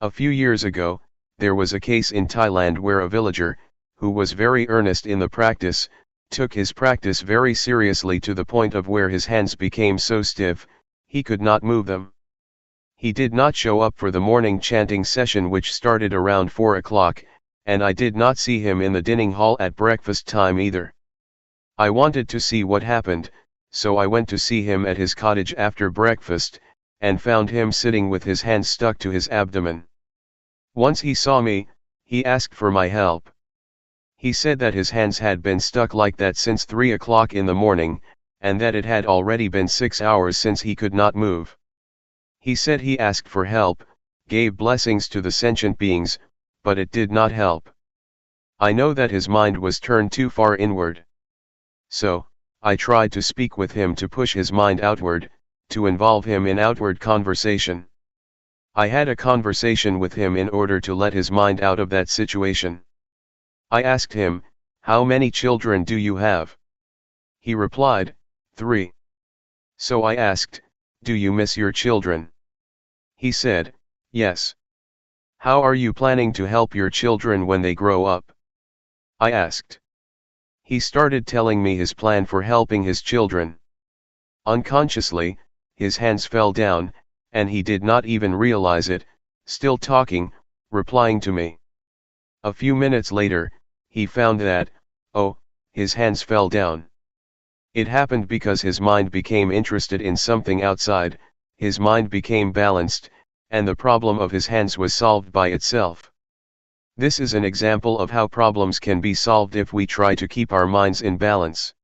A few years ago, there was a case in Thailand where a villager, who was very earnest in the practice, took his practice very seriously to the point of where his hands became so stiff, he could not move them. He did not show up for the morning chanting session which started around 4 o'clock, and I did not see him in the dining hall at breakfast time either. I wanted to see what happened, so I went to see him at his cottage after breakfast, and found him sitting with his hands stuck to his abdomen. Once he saw me, he asked for my help. He said that his hands had been stuck like that since 3 o'clock in the morning, and that it had already been 6 hours since he could not move. He said he asked for help, gave blessings to the sentient beings, but it did not help. I know that his mind was turned too far inward. So, I tried to speak with him to push his mind outward, to involve him in outward conversation. I had a conversation with him in order to let his mind out of that situation. I asked him, "How many children do you have?" He replied, 3. So I asked, "Do you miss your children?" He said, "Yes." "How are you planning to help your children when they grow up?" I asked. He started telling me his plan for helping his children. Unconsciously, his hands fell down, and he did not even realize it, still talking, replying to me. A few minutes later, he found that, his hands fell down. It happened because his mind became interested in something outside, his mind became balanced, and the problem of his hands was solved by itself. This is an example of how problems can be solved if we try to keep our minds in balance.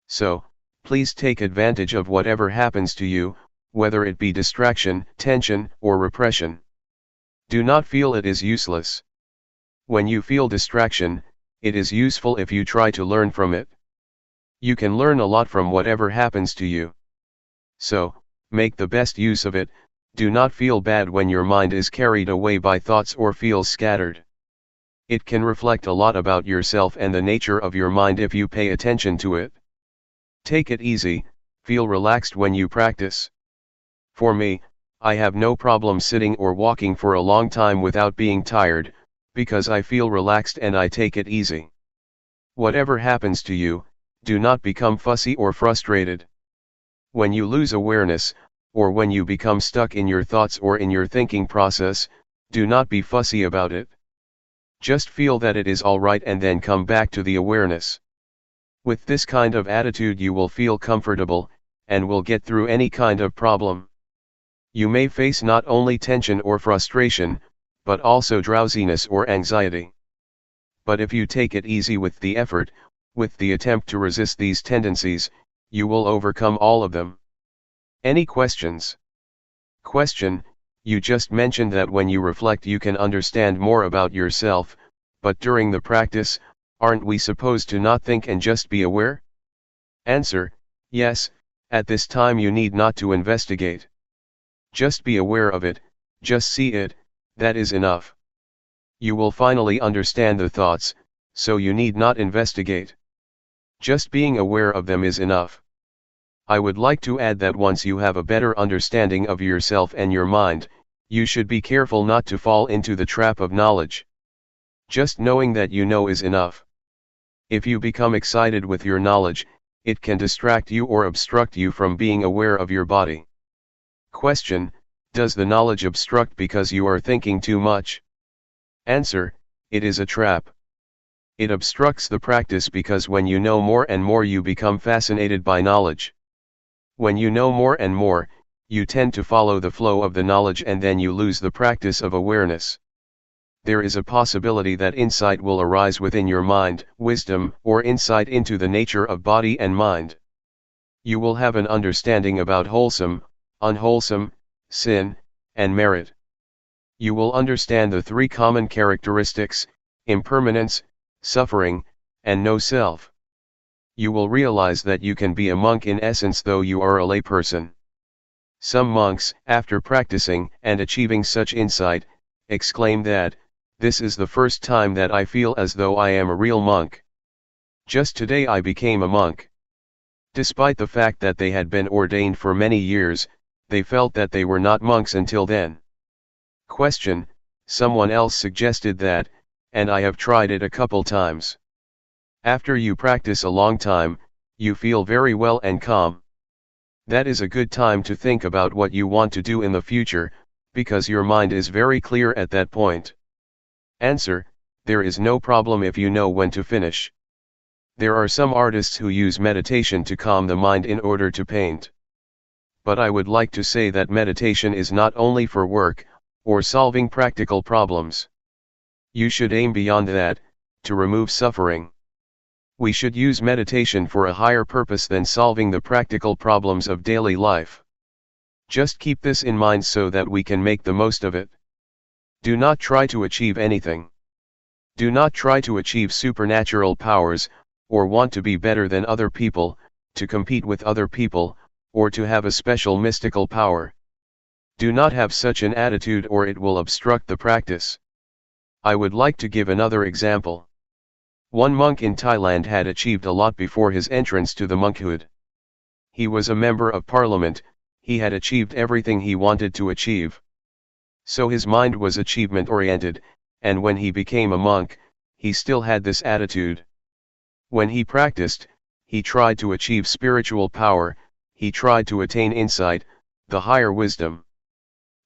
So, please take advantage of whatever happens to you, whether it be distraction, tension, or repression. Do not feel it is useless. When you feel distraction, it is useful if you try to learn from it. You can learn a lot from whatever happens to you. So, make the best use of it. Do not feel bad when your mind is carried away by thoughts or feels scattered. It can reflect a lot about yourself and the nature of your mind if you pay attention to it. Take it easy, feel relaxed when you practice. For me, I have no problem sitting or walking for a long time without being tired, because I feel relaxed and I take it easy. Whatever happens to you, do not become fussy or frustrated. When you lose awareness, or when you become stuck in your thoughts or in your thinking process, do not be fussy about it. Just feel that it is all right and then come back to the awareness. With this kind of attitude you will feel comfortable, and will get through any kind of problem. You may face not only tension or frustration, but also drowsiness or anxiety. But if you take it easy with the effort, with the attempt to resist these tendencies, you will overcome all of them. Any questions? Question: You just mentioned that when you reflect you can understand more about yourself, but during the practice, aren't we supposed to not think and just be aware? Answer: Yes, at this time you need not to investigate. Just be aware of it, just see it, that is enough. You will finally understand the thoughts, so you need not investigate. Just being aware of them is enough. I would like to add that once you have a better understanding of yourself and your mind, you should be careful not to fall into the trap of knowledge. Just knowing that you know is enough. If you become excited with your knowledge, it can distract you or obstruct you from being aware of your body. Question: Does the knowledge obstruct because you are thinking too much? Answer: It is a trap. It obstructs the practice because when you know more and more you become fascinated by knowledge. When you know more and more, you tend to follow the flow of the knowledge and then you lose the practice of awareness. There is a possibility that insight will arise within your mind, wisdom, or insight into the nature of body and mind. You will have an understanding about wholesome, unwholesome, sin, and merit. You will understand the three common characteristics: impermanence, suffering, and no self. You will realize that you can be a monk in essence though you are a layperson. Some monks, after practicing and achieving such insight, exclaim that, "This is the first time that I feel as though I am a real monk. Just today I became a monk." Despite the fact that they had been ordained for many years, they felt that they were not monks until then. Question: someone else suggested that, and I have tried it a couple times. After you practice a long time, you feel very well and calm. That is a good time to think about what you want to do in the future, because your mind is very clear at that point. Answer: there is no problem if you know when to finish. There are some artists who use meditation to calm the mind in order to paint. But I would like to say that meditation is not only for work, or solving practical problems. You should aim beyond that, to remove suffering. We should use meditation for a higher purpose than solving the practical problems of daily life. Just keep this in mind so that we can make the most of it. Do not try to achieve anything. Do not try to achieve supernatural powers, or want to be better than other people, to compete with other people, or to have a special mystical power. Do not have such an attitude or it will obstruct the practice. I would like to give another example. One monk in Thailand had achieved a lot before his entrance to the monkhood. He was a member of parliament, he had achieved everything he wanted to achieve. So his mind was achievement-oriented, and when he became a monk, he still had this attitude. When he practiced, he tried to achieve spiritual power, he tried to attain insight, the higher wisdom.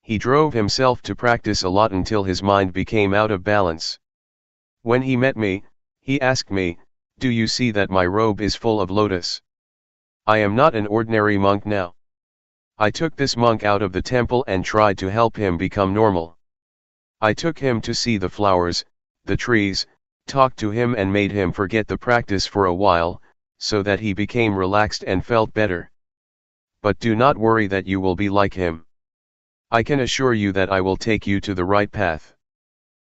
He drove himself to practice a lot until his mind became out of balance. When he met me, he asked me, "Do you see that my robe is full of lotus? I am not an ordinary monk now." I took this monk out of the temple and tried to help him become normal. I took him to see the flowers, the trees, talked to him and made him forget the practice for a while, so that he became relaxed and felt better. But do not worry that you will be like him. I can assure you that I will take you to the right path.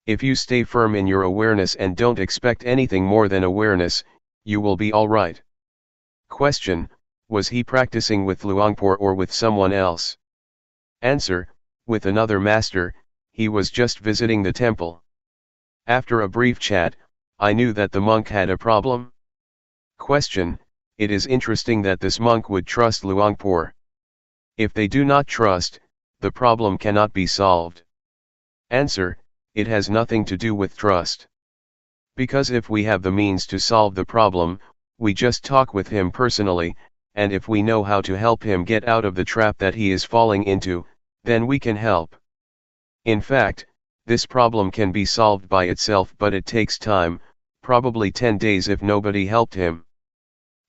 If you stay firm in your awareness and don't expect anything more than awareness, you will be all right. Question: was he practicing with Luangpor or with someone else? Answer: with another master, he was just visiting the temple. After a brief chat, I knew that the monk had a problem. Question: it is interesting that this monk would trust Luangpor. If they do not trust, the problem cannot be solved. Answer: it has nothing to do with trust. Because if we have the means to solve the problem, we just talk with him personally, and if we know how to help him get out of the trap that he is falling into, then we can help. In fact, this problem can be solved by itself, but it takes time, probably 10 days if nobody helped him.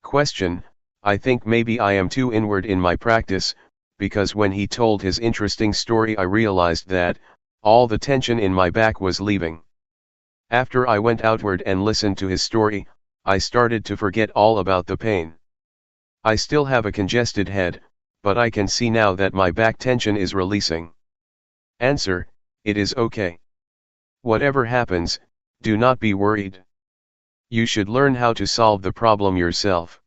Question: I think maybe I am too inward in my practice, because when he told his interesting story I realized that, all the tension in my back was leaving. After I went outward and listened to his story, I started to forget all about the pain. I still have a congested head, but I can see now that my back tension is releasing. Answer: it is okay. Whatever happens, do not be worried. You should learn how to solve the problem yourself.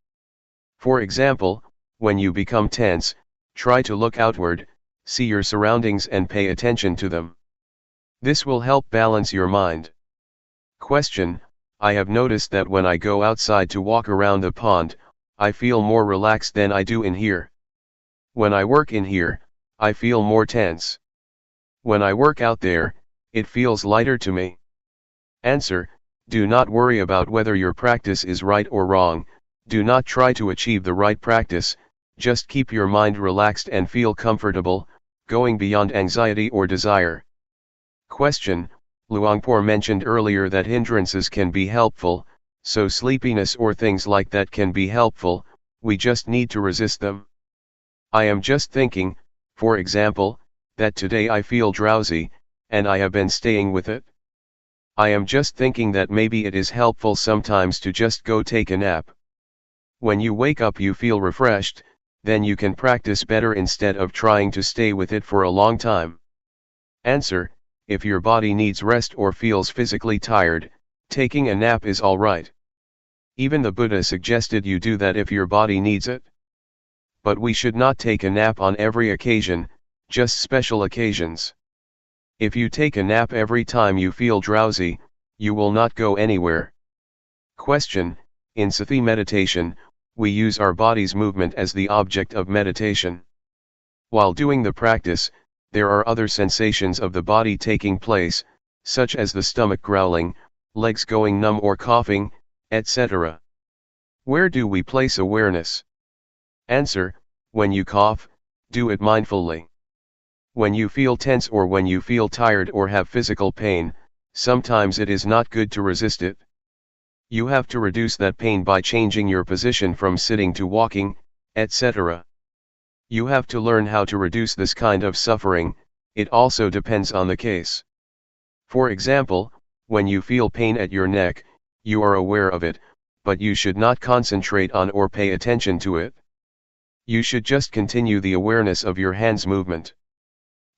For example, when you become tense, try to look outward, see your surroundings and pay attention to them. This will help balance your mind. Question: I have noticed that when I go outside to walk around the pond, I feel more relaxed than I do in here. When I work in here, I feel more tense. When I work out there, it feels lighter to me. Answer: do not worry about whether your practice is right or wrong, do not try to achieve the right practice, just keep your mind relaxed and feel comfortable, going beyond anxiety or desire. Question: Luangpor mentioned earlier that hindrances can be helpful, so sleepiness or things like that can be helpful, we just need to resist them. I am just thinking, for example, that today I feel drowsy, and I have been staying with it. I am just thinking that maybe it is helpful sometimes to just go take a nap. When you wake up you feel refreshed, then you can practice better instead of trying to stay with it for a long time. Answer: if your body needs rest or feels physically tired, taking a nap is alright. Even the Buddha suggested you do that if your body needs it. But we should not take a nap on every occasion, just special occasions. If you take a nap every time you feel drowsy, you will not go anywhere. Question: in Sati meditation, we use our body's movement as the object of meditation. While doing the practice, there are other sensations of the body taking place, such as the stomach growling, legs going numb or coughing, etc. Where do we place awareness? Answer: when you cough, do it mindfully. When you feel tense or when you feel tired or have physical pain, sometimes it is not good to resist it. You have to reduce that pain by changing your position from sitting to walking, etc. You have to learn how to reduce this kind of suffering. It also depends on the case. For example, when you feel pain at your neck, you are aware of it, but you should not concentrate on or pay attention to it. You should just continue the awareness of your hands movement.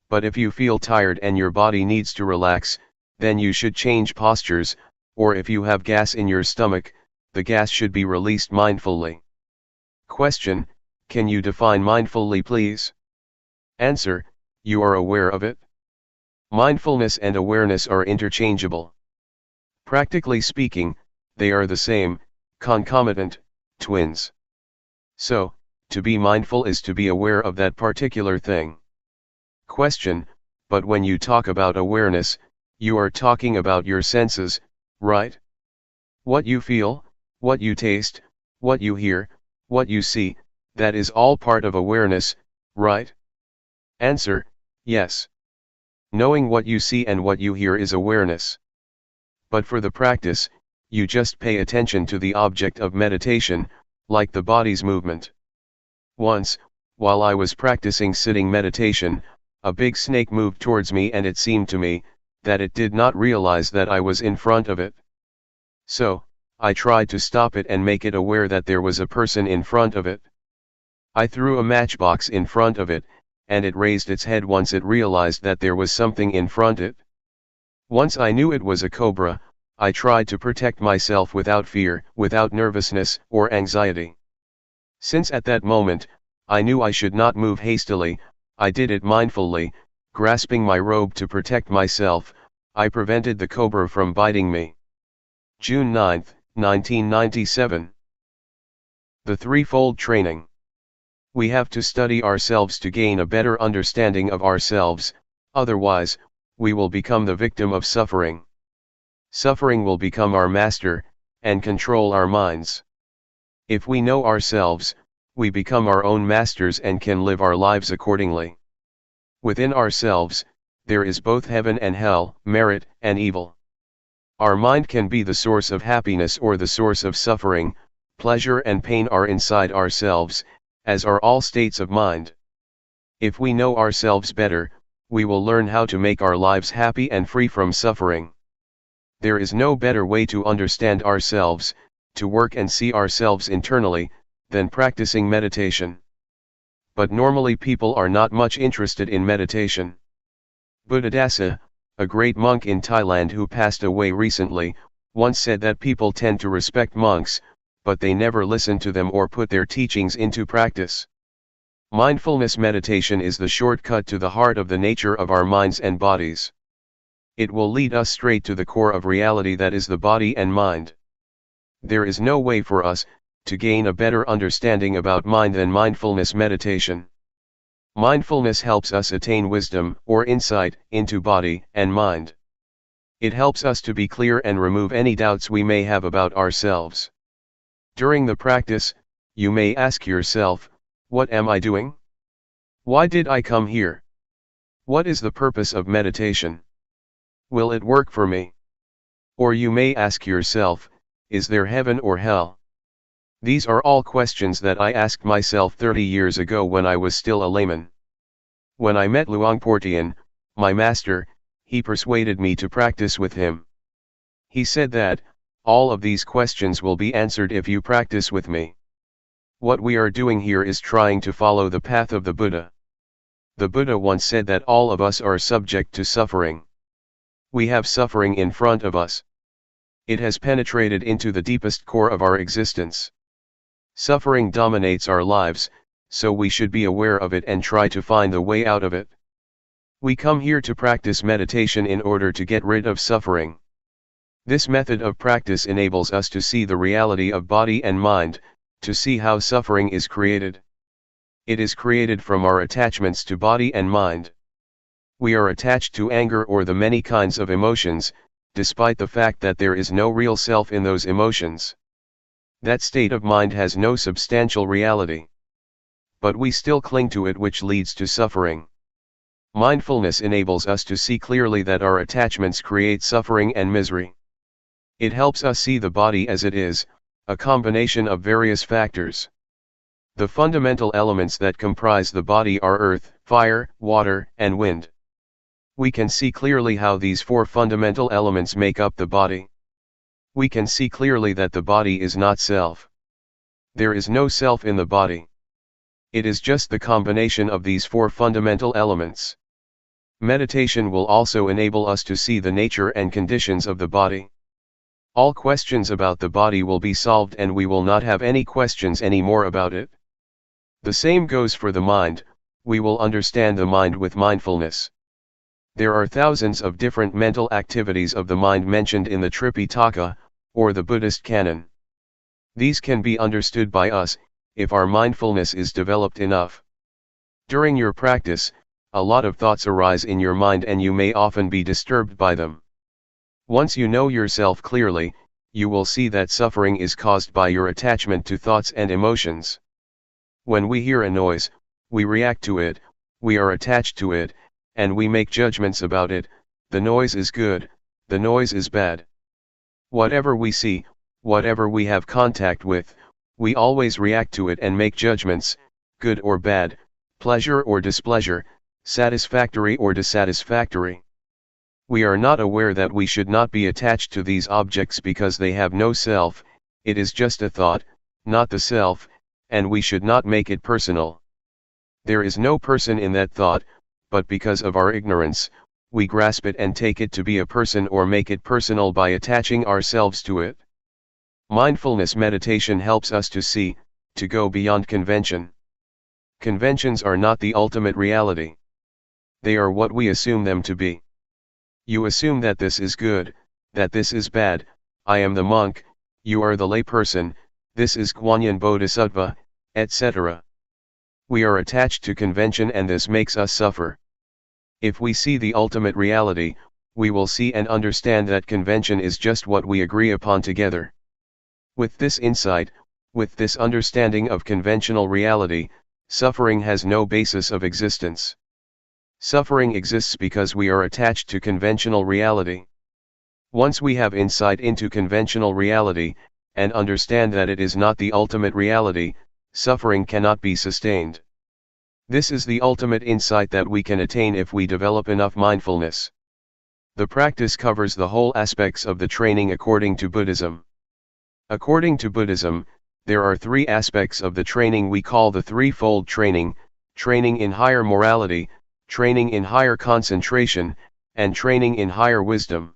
But if you feel tired and your body needs to relax, then you should change postures, or if you have gas in your stomach, the gas should be released mindfully. Question: can you define mindfully, please? Answer: you are aware of it. Mindfulness and awareness are interchangeable. Practically speaking, they are the same, concomitant, twins. So, to be mindful is to be aware of that particular thing. Question: but when you talk about awareness, you are talking about your senses, right? What you feel, what you taste, what you hear, what you see, that is all part of awareness, right? Answer: yes. Knowing what you see and what you hear is awareness. But for the practice, you just pay attention to the object of meditation, like the body's movement. Once, while I was practicing sitting meditation, a big snake moved towards me and it seemed to me that it did not realize that I was in front of it. So, I tried to stop it and make it aware that there was a person in front of it. I threw a matchbox in front of it, and it raised its head once it realized that there was something in front of it. Once I knew it was a cobra, I tried to protect myself without fear, without nervousness or anxiety. Since at that moment, I knew I should not move hastily, I did it mindfully, grasping my robe to protect myself. I prevented the cobra from biting me. June 9, 1997. The Threefold Training. We have to study ourselves to gain a better understanding of ourselves, otherwise, we will become the victim of suffering. Suffering will become our master, and control our minds. If we know ourselves, we become our own masters and can live our lives accordingly. Within ourselves, there is both heaven and hell, merit and evil. Our mind can be the source of happiness or the source of suffering. Pleasure and pain are inside ourselves, as are all states of mind. If we know ourselves better, we will learn how to make our lives happy and free from suffering. There is no better way to understand ourselves, to work and see ourselves internally, than practicing meditation. But normally people are not much interested in meditation. Buddhadasa, a great monk in Thailand who passed away recently, once said that people tend to respect monks, but they never listen to them or put their teachings into practice. Mindfulness meditation is the shortcut to the heart of the nature of our minds and bodies. It will lead us straight to the core of reality, that is the body and mind. There is no way for us to gain a better understanding about mind than mindfulness meditation. Mindfulness helps us attain wisdom or insight into body and mind. It helps us to be clear and remove any doubts we may have about ourselves. During the practice, you may ask yourself, what am I doing? Why did I come here? What is the purpose of meditation? Will it work for me? Or you may ask yourself, is there heaven or hell? These are all questions that I asked myself 30 years ago when I was still a layman. When I met Luangpor Teean, my master, he persuaded me to practice with him. He said that, all of these questions will be answered if you practice with me. What we are doing here is trying to follow the path of the Buddha. The Buddha once said that all of us are subject to suffering. We have suffering in front of us. It has penetrated into the deepest core of our existence. Suffering dominates our lives, so we should be aware of it and try to find the way out of it. We come here to practice meditation in order to get rid of suffering. This method of practice enables us to see the reality of body and mind, to see how suffering is created. It is created from our attachments to body and mind. We are attached to anger or the many kinds of emotions, despite the fact that there is no real self in those emotions. That state of mind has no substantial reality. But we still cling to it, which leads to suffering. Mindfulness enables us to see clearly that our attachments create suffering and misery. It helps us see the body as it is, a combination of various factors. The fundamental elements that comprise the body are earth, fire, water, and wind. We can see clearly how these four fundamental elements make up the body. We can see clearly that the body is not self. There is no self in the body. It is just the combination of these four fundamental elements. Meditation will also enable us to see the nature and conditions of the body. All questions about the body will be solved and we will not have any questions anymore about it. The same goes for the mind. We will understand the mind with mindfulness. There are thousands of different mental activities of the mind mentioned in the Tripitaka, or the Buddhist canon. These can be understood by us, if our mindfulness is developed enough. During your practice, a lot of thoughts arise in your mind and you may often be disturbed by them. Once you know yourself clearly, you will see that suffering is caused by your attachment to thoughts and emotions. When we hear a noise, we react to it, we are attached to it, and we make judgments about it. The noise is good, the noise is bad. Whatever we see, whatever we have contact with, we always react to it and make judgments, good or bad, pleasure or displeasure, satisfactory or dissatisfactory. We are not aware that we should not be attached to these objects because they have no self, it is just a thought, not the self, and we should not make it personal. There is no person in that thought, but because of our ignorance, we grasp it and take it to be a person or make it personal by attaching ourselves to it. Mindfulness meditation helps us to see, to go beyond convention. Conventions are not the ultimate reality. They are what we assume them to be. You assume that this is good, that this is bad, I am the monk, you are the layperson, this is Guanyin Bodhisattva, etc. We are attached to convention and this makes us suffer. If we see the ultimate reality, we will see and understand that convention is just what we agree upon together. With this insight, with this understanding of conventional reality, suffering has no basis of existence. Suffering exists because we are attached to conventional reality. Once we have insight into conventional reality, and understand that it is not the ultimate reality, suffering cannot be sustained. This is the ultimate insight that we can attain if we develop enough mindfulness. The practice covers the whole aspects of the training according to Buddhism. According to Buddhism, there are three aspects of the training we call the threefold training: training in higher morality, training in higher concentration, and training in higher wisdom.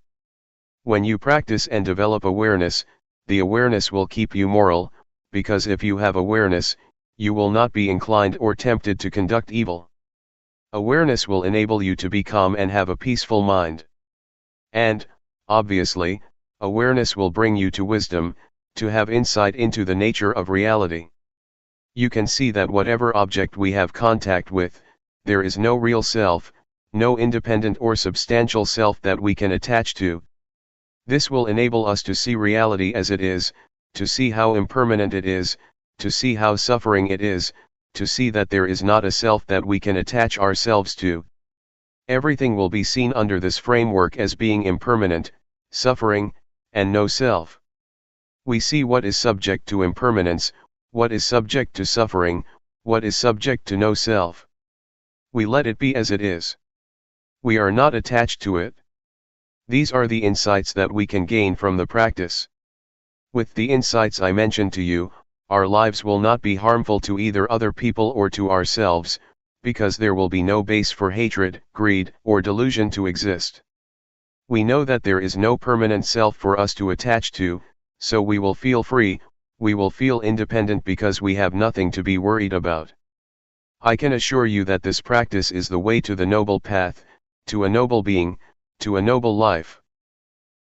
When you practice and develop awareness, the awareness will keep you moral, because if you have awareness, you will not be inclined or tempted to conduct evil. Awareness will enable you to be calm and have a peaceful mind. And, obviously, awareness will bring you to wisdom, to have insight into the nature of reality. You can see that whatever object we have contact with, there is no real self, no independent or substantial self that we can attach to. This will enable us to see reality as it is, to see how impermanent it is, to see how suffering it is, to see that there is not a self that we can attach ourselves to. Everything will be seen under this framework as being impermanent, suffering, and no self. We see what is subject to impermanence, what is subject to suffering, what is subject to no self. We let it be as it is. We are not attached to it. These are the insights that we can gain from the practice. With the insights I mentioned to you, our lives will not be harmful to either other people or to ourselves, because there will be no base for hatred, greed, or delusion to exist. We know that there is no permanent self for us to attach to, so we will feel free, we will feel independent because we have nothing to be worried about. I can assure you that this practice is the way to the noble path, to a noble being, to a noble life.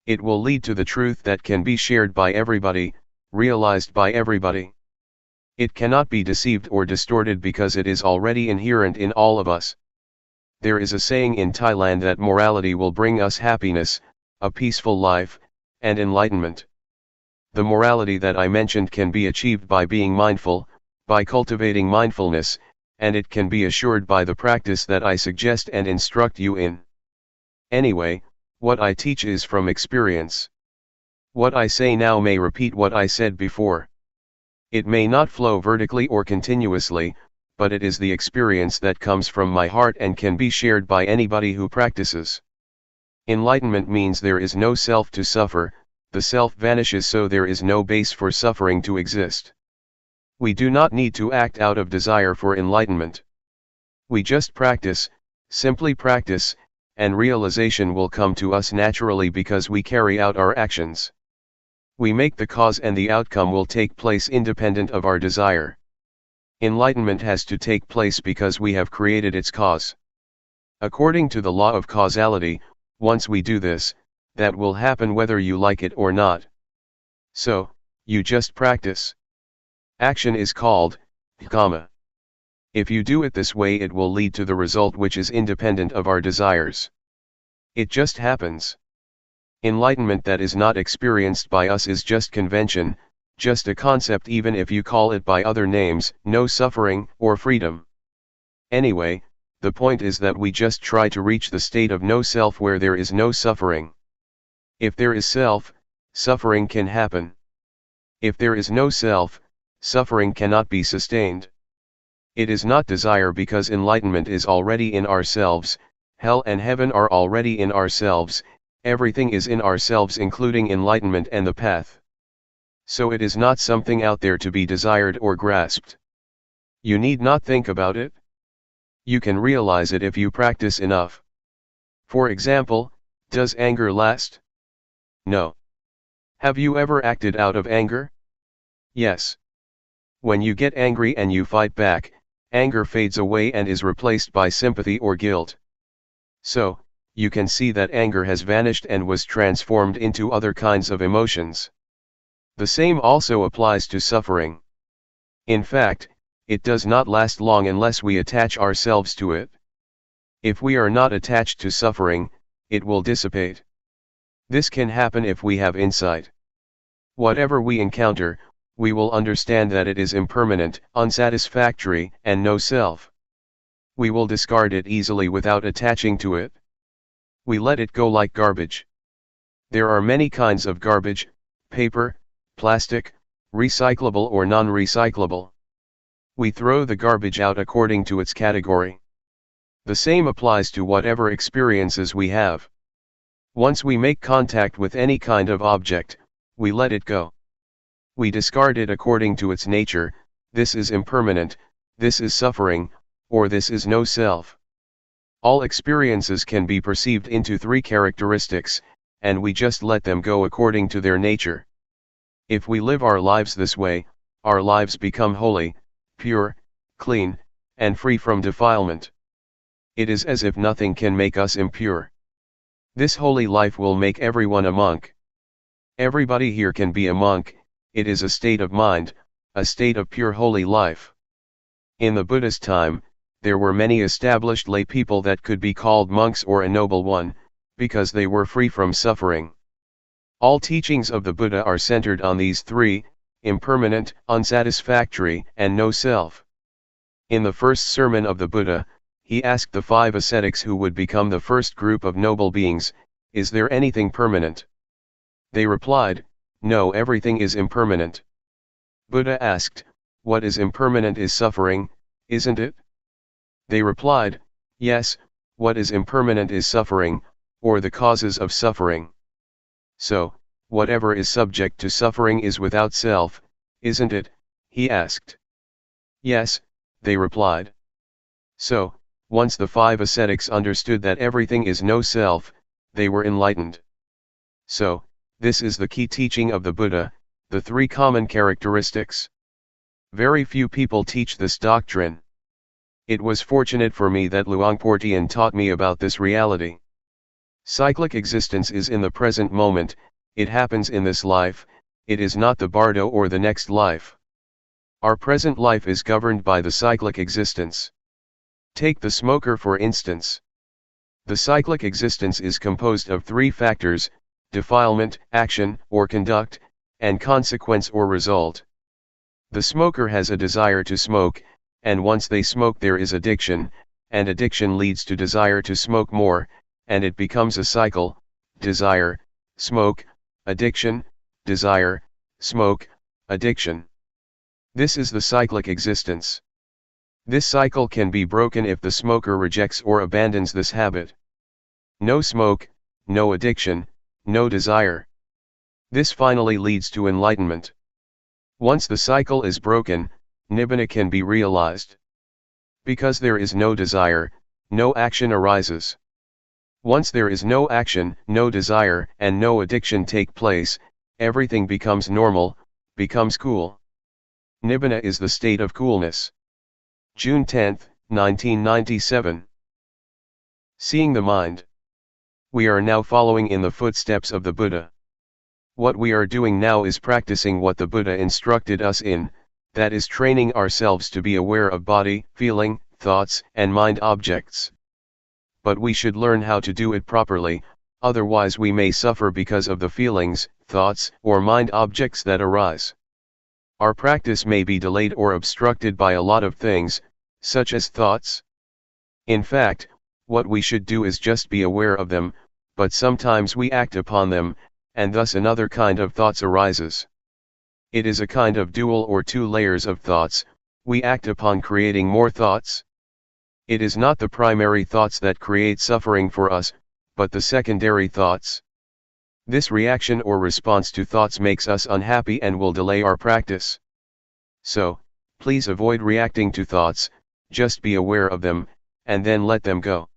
It will lead to the truth that can be shared by everybody, realized by everybody. It cannot be deceived or distorted because it is already inherent in all of us. There is a saying in Thailand that morality will bring us happiness, a peaceful life, and enlightenment. The morality that I mentioned can be achieved by being mindful, by cultivating mindfulness, and it can be assured by the practice that I suggest and instruct you in. Anyway, what I teach is from experience. What I say now may repeat what I said before. It may not flow vertically or continuously, but it is the experience that comes from my heart and can be shared by anybody who practices. Enlightenment means there is no self to suffer, the self vanishes, so there is no base for suffering to exist. We do not need to act out of desire for enlightenment. We just practice, simply practice, and realization will come to us naturally because we carry out our actions. We make the cause and the outcome will take place independent of our desire. Enlightenment has to take place because we have created its cause. According to the law of causality, once we do this, that will happen whether you like it or not. So, you just practice. Action is called karma. If you do it this way, it will lead to the result which is independent of our desires. It just happens. Enlightenment that is not experienced by us is just convention, just a concept, even if you call it by other names, no suffering, or freedom. Anyway, the point is that we just try to reach the state of no self where there is no suffering. If there is self, suffering can happen. If there is no self, suffering cannot be sustained. It is not desire because enlightenment is already in ourselves, hell and heaven are already in ourselves, everything is in ourselves including enlightenment and the path. So it is not something out there to be desired or grasped. You need not think about it. You can realize it if you practice enough. For example, does anger last? No. Have you ever acted out of anger? Yes. When you get angry and you fight back, anger fades away and is replaced by sympathy or guilt. So, you can see that anger has vanished and was transformed into other kinds of emotions. The same also applies to suffering. In fact, it does not last long unless we attach ourselves to it. If we are not attached to suffering, it will dissipate. This can happen if we have insight. Whatever we encounter, we will understand that it is impermanent, unsatisfactory, and no self. We will discard it easily without attaching to it. We let it go like garbage. There are many kinds of garbage: paper, plastic, recyclable or non-recyclable. We throw the garbage out according to its category. The same applies to whatever experiences we have. Once we make contact with any kind of object, we let it go. We discard it according to its nature: this is impermanent, this is suffering, or this is no self. All experiences can be perceived into three characteristics, and we just let them go according to their nature. If we live our lives this way, our lives become holy, pure, clean, and free from defilement. It is as if nothing can make us impure. This holy life will make everyone a monk. Everybody here can be a monk. It is a state of mind, a state of pure holy life. In the Buddha's time, there were many established lay people that could be called monks or a noble one, because they were free from suffering. All teachings of the Buddha are centered on these three: impermanent, unsatisfactory, and no self. In the first sermon of the Buddha, he asked the 5 ascetics who would become the first group of noble beings, "Is there anything permanent?" They replied, "No, everything is impermanent." Buddha asked, "What is impermanent is suffering, isn't it?" They replied, "Yes, what is impermanent is suffering, or the causes of suffering. So, whatever is subject to suffering is without self, isn't it?" he asked. Yes, they replied. So, once the 5 ascetics understood that everything is no self, they were enlightened. So, this is the key teaching of the Buddha, the 3 common characteristics. Very few people teach this doctrine. It was fortunate for me that Luangpor Teean taught me about this reality. Cyclic existence is in the present moment, it happens in this life, it is not the bardo or the next life. Our present life is governed by the cyclic existence. Take the smoker for instance. The cyclic existence is composed of 3 factors: defilement, action, or conduct, and consequence or result. The smoker has a desire to smoke, and once they smoke there is addiction, and addiction leads to desire to smoke more, and it becomes a cycle: desire, smoke, addiction, desire, smoke, addiction. This is the cyclic existence. This cycle can be broken if the smoker rejects or abandons this habit. No smoke, no addiction, no desire. This finally leads to enlightenment. Once the cycle is broken, nibbana can be realized. Because there is no desire, no action arises. Once there is no action, no desire, and no addiction take place, everything becomes normal, becomes cool. Nibbana is the state of coolness. June 10, 1997. Seeing the mind. We are now following in the footsteps of the Buddha. What we are doing now is practicing what the Buddha instructed us in, that is training ourselves to be aware of body, feeling, thoughts, and mind objects. But we should learn how to do it properly, otherwise we may suffer because of the feelings, thoughts, or mind objects that arise. Our practice may be delayed or obstructed by a lot of things, such as thoughts. In fact, what we should do is just be aware of them, but sometimes we act upon them, and thus another kind of thoughts arises. It is a kind of dual or 2 layers of thoughts, we act upon creating more thoughts. It is not the primary thoughts that create suffering for us, but the secondary thoughts. This reaction or response to thoughts makes us unhappy and will delay our practice. So, please avoid reacting to thoughts, just be aware of them, and then let them go.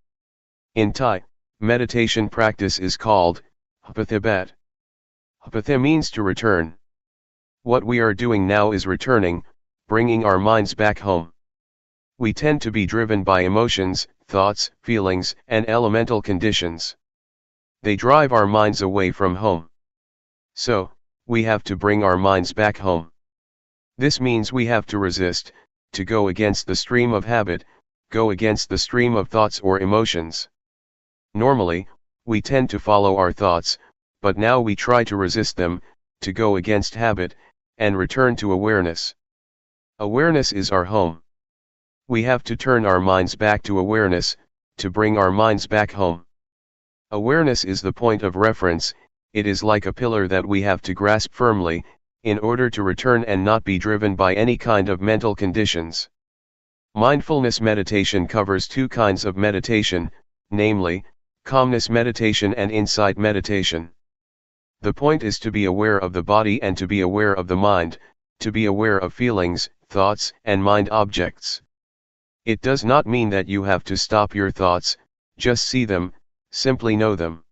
In Thai, meditation practice is called Hapathibat. Hapatha means to return. What we are doing now is returning, bringing our minds back home. We tend to be driven by emotions, thoughts, feelings, and elemental conditions. They drive our minds away from home. So, we have to bring our minds back home. This means we have to resist, to go against the stream of habit, go against the stream of thoughts or emotions. Normally, we tend to follow our thoughts, but now we try to resist them, to go against habit, and return to awareness. Awareness is our home. We have to turn our minds back to awareness, to bring our minds back home. Awareness is the point of reference, it is like a pillar that we have to grasp firmly, in order to return and not be driven by any kind of mental conditions. Mindfulness meditation covers 2 kinds of meditation, namely, calmness meditation and insight meditation. The point is to be aware of the body and to be aware of the mind, to be aware of feelings, thoughts, and mind objects. It does not mean that you have to stop your thoughts, just see them, simply know them.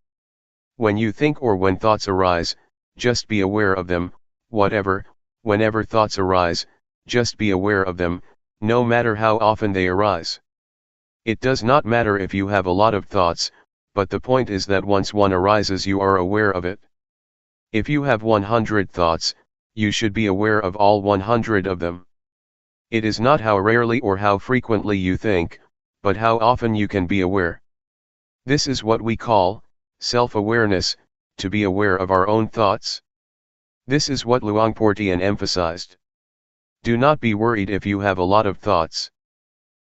When you think or when thoughts arise, just be aware of them, whenever thoughts arise, just be aware of them, no matter how often they arise. It does not matter if you have a lot of thoughts, but the point is that once one arises you are aware of it. If you have 100 thoughts, you should be aware of all 100 of them. It is not how rarely or how frequently you think, but how often you can be aware. This is what we call self-awareness, to be aware of our own thoughts. This is what Luangpor Teean emphasized. Do not be worried if you have a lot of thoughts.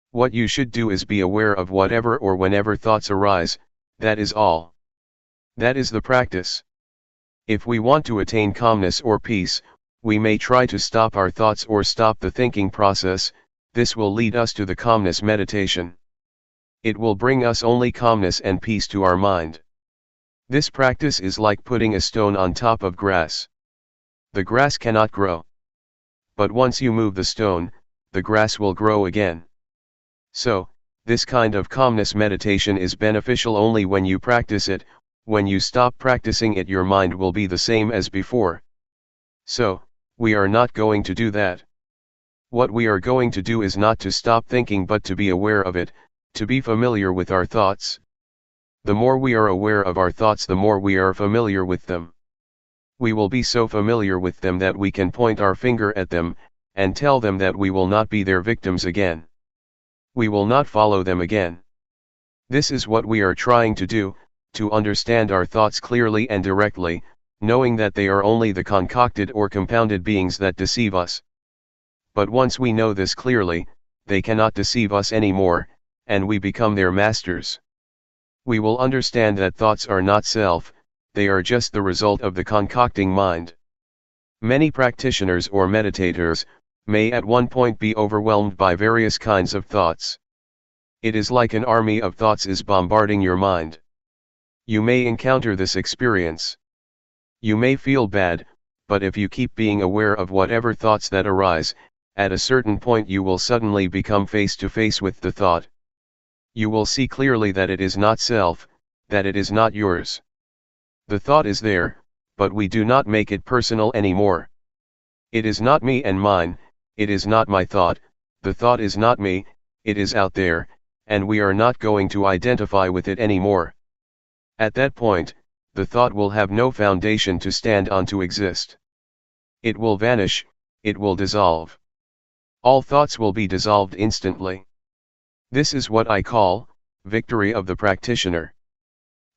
What you should do is be aware of whatever or whenever thoughts arise, that is all. That is the practice. If we want to attain calmness or peace, we may try to stop our thoughts or stop the thinking process, this will lead us to the calmness meditation. It will bring us only calmness and peace to our mind. This practice is like putting a stone on top of grass. The grass cannot grow. But once you move the stone, the grass will grow again. So, this kind of calmness meditation is beneficial only when you practice it. When you stop practicing it, your mind will be the same as before. So, we are not going to do that. What we are going to do is not to stop thinking but to be aware of it, to be familiar with our thoughts. The more we are aware of our thoughts, the more we are familiar with them. We will be so familiar with them that we can point our finger at them, and tell them that we will not be their victims again. We will not follow them again. This is what we are trying to do, to understand our thoughts clearly and directly, knowing that they are only the concocted or compounded beings that deceive us. But once we know this clearly, they cannot deceive us anymore, and we become their masters. We will understand that thoughts are not self, they are just the result of the concocting mind. Many practitioners or meditators may at one point be overwhelmed by various kinds of thoughts. It is like an army of thoughts is bombarding your mind. You may encounter this experience. You may feel bad, but if you keep being aware of whatever thoughts that arise, at a certain point you will suddenly become face to face with the thought. You will see clearly that it is not self, that it is not yours. The thought is there, but we do not make it personal anymore. It is not me and mine, it is not my thought, the thought is not me, it is out there, and we are not going to identify with it anymore. At that point, the thought will have no foundation to stand on to exist. It will vanish, it will dissolve. All thoughts will be dissolved instantly. This is what I call victory of the practitioner.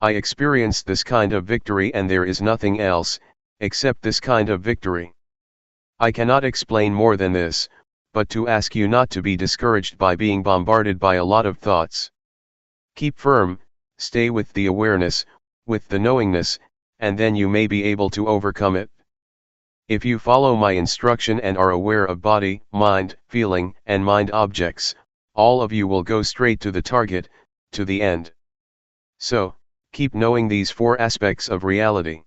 I experienced this kind of victory, and there is nothing else except this kind of victory. I cannot explain more than this, but to ask you not to be discouraged by being bombarded by a lot of thoughts. Keep firm, stay with the awareness, with the knowingness, and then you may be able to overcome it. If you follow my instruction and are aware of body, mind, feeling, and mind objects, all of you will go straight to the target, to the end. So, keep knowing these four aspects of reality.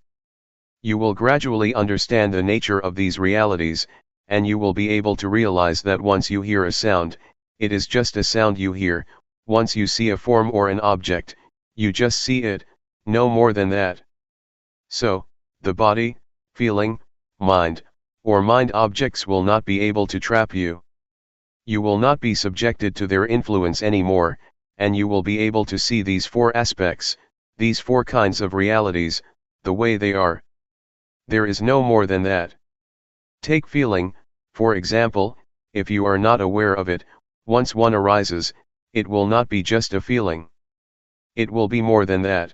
You will gradually understand the nature of these realities, and you will be able to realize that once you hear a sound, it is just a sound you hear. Once you see a form or an object, you just see it, no more than that. So, the body, feeling, mind, or mind objects will not be able to trap you. You will not be subjected to their influence anymore, and you will be able to see these four aspects, these four kinds of realities, the way they are. There is no more than that. Take feeling, for example. If you are not aware of it, once one arises, it will not be just a feeling. It will be more than that.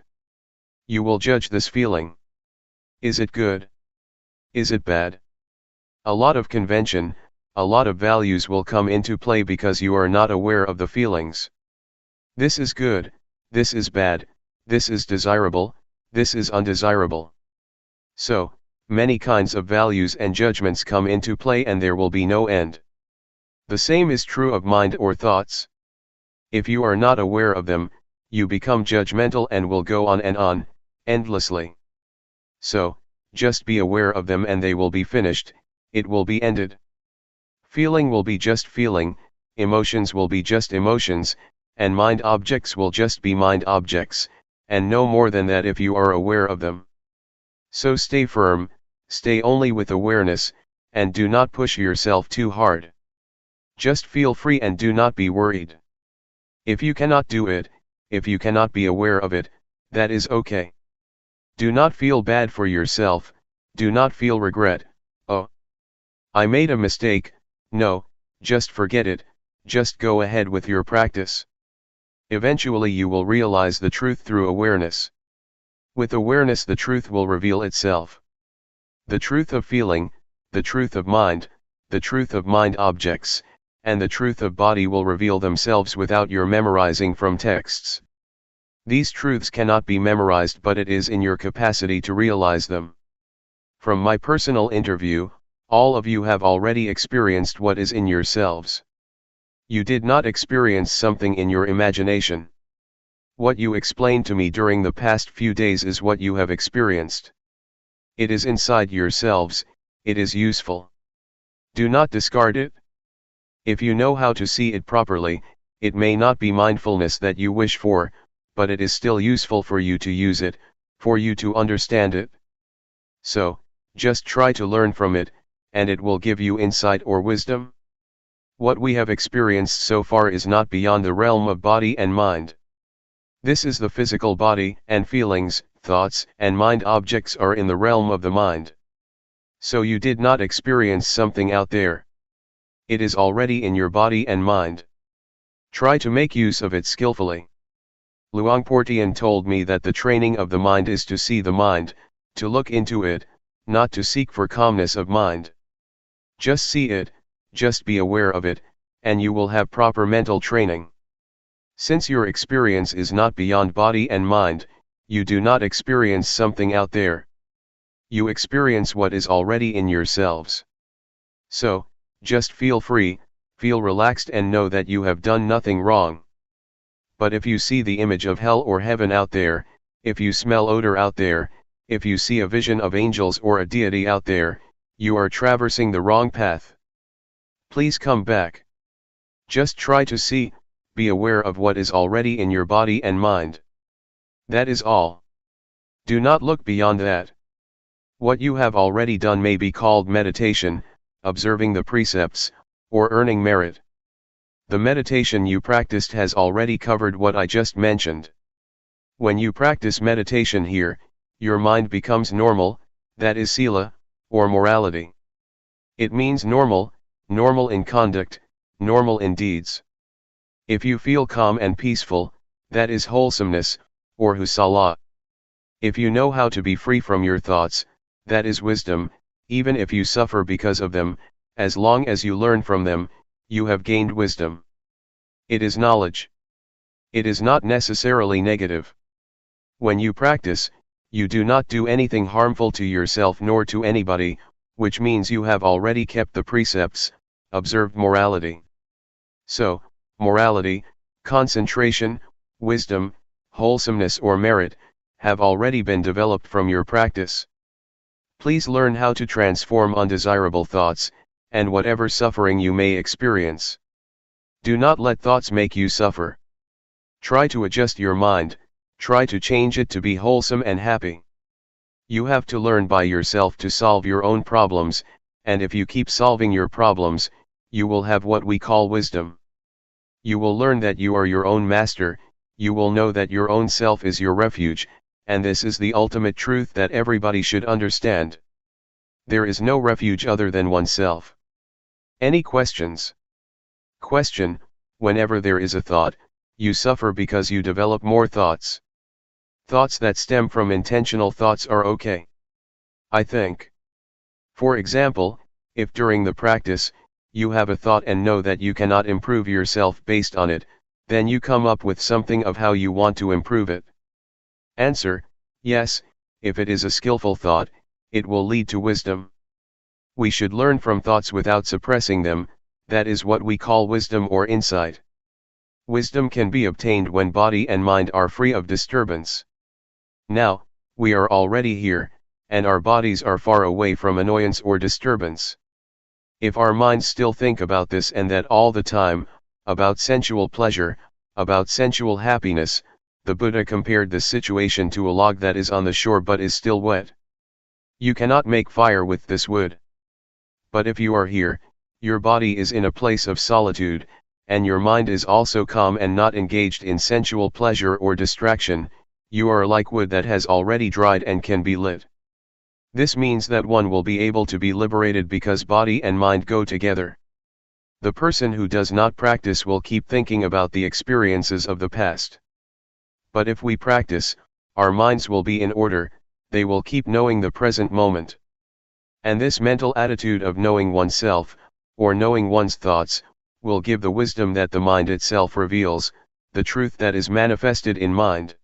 You will judge this feeling. Is it good? Is it bad? A lot of convention, a lot of values will come into play because you are not aware of the feelings. This is good, this is bad, this is desirable, this is undesirable. So, many kinds of values and judgments come into play, and there will be no end. The same is true of mind or thoughts. If you are not aware of them, you become judgmental and will go on, endlessly. So, just be aware of them and they will be finished, it will be ended. Feeling will be just feeling, emotions will be just emotions, and mind objects will just be mind objects, and no more than that if you are aware of them. So stay firm, stay only with awareness, and do not push yourself too hard. Just feel free and do not be worried. If you cannot do it, if you cannot be aware of it, that is okay. Do not feel bad for yourself, do not feel regret, oh, I made a mistake. No, just forget it, just go ahead with your practice. Eventually you will realize the truth through awareness. With awareness the truth will reveal itself. The truth of feeling, the truth of mind, the truth of mind objects, and the truth of body will reveal themselves without your memorizing from texts. These truths cannot be memorized, but it is in your capacity to realize them. From my personal interview, all of you have already experienced what is in yourselves. You did not experience something in your imagination. What you explained to me during the past few days is what you have experienced. It is inside yourselves, it is useful. Do not discard it. If you know how to see it properly, it may not be mindfulness that you wish for, but it is still useful for you to use it, for you to understand it. So, just try to learn from it, and it will give you insight or wisdom. What we have experienced so far is not beyond the realm of body and mind. This is the physical body, and feelings, thoughts, and mind objects are in the realm of the mind. So you did not experience something out there. It is already in your body and mind. Try to make use of it skillfully. Luangpor Teean told me that the training of the mind is to see the mind, to look into it, not to seek for calmness of mind. Just see it, just be aware of it, and you will have proper mental training. Since your experience is not beyond body and mind, you do not experience something out there. You experience what is already in yourselves. So, just feel free, feel relaxed and know that you have done nothing wrong. But if you see the image of hell or heaven out there, if you smell odor out there, if you see a vision of angels or a deity out there, you are traversing the wrong path. Please come back. Just try to see, be aware of what is already in your body and mind. That is all. Do not look beyond that. What you have already done may be called meditation, observing the precepts, or earning merit. The meditation you practiced has already covered what I just mentioned. When you practice meditation here, your mind becomes normal, that is sila, or morality. It means normal, normal in conduct, normal in deeds. If you feel calm and peaceful, that is wholesomeness, or husala. If you know how to be free from your thoughts, that is wisdom. Even if you suffer because of them, as long as you learn from them, you have gained wisdom. It is knowledge. It is not necessarily negative. When you practice, you do not do anything harmful to yourself nor to anybody, which means you have already kept the precepts, observed morality. So, morality, concentration, wisdom, wholesomeness or merit, have already been developed from your practice. Please learn how to transform undesirable thoughts, and whatever suffering you may experience. Do not let thoughts make you suffer. Try to adjust your mind, try to change it to be wholesome and happy. You have to learn by yourself to solve your own problems, and if you keep solving your problems, you will have what we call wisdom. You will learn that you are your own master, you will know that your own self is your refuge, and this is the ultimate truth that everybody should understand. There is no refuge other than oneself. Any questions? Question: whenever there is a thought, you suffer because you develop more thoughts. Thoughts that stem from intentional thoughts are okay, I think. For example, if during the practice, you have a thought and know that you cannot improve yourself based on it, then you come up with something of how you want to improve it. Answer: yes, if it is a skillful thought, it will lead to wisdom. We should learn from thoughts without suppressing them, that is what we call wisdom or insight. Wisdom can be obtained when body and mind are free of disturbance. Now, we are already here, and our bodies are far away from annoyance or disturbance. If our minds still think about this and that all the time, about sensual pleasure, about sensual happiness, the Buddha compared the situation to a log that is on the shore but is still wet. You cannot make fire with this wood. But if you are here, your body is in a place of solitude, and your mind is also calm and not engaged in sensual pleasure or distraction, you are like wood that has already dried and can be lit. This means that one will be able to be liberated because body and mind go together. The person who does not practice will keep thinking about the experiences of the past. But if we practice, our minds will be in order, they will keep knowing the present moment. And this mental attitude of knowing oneself, or knowing one's thoughts, will give the wisdom that the mind itself reveals, the truth that is manifested in mind.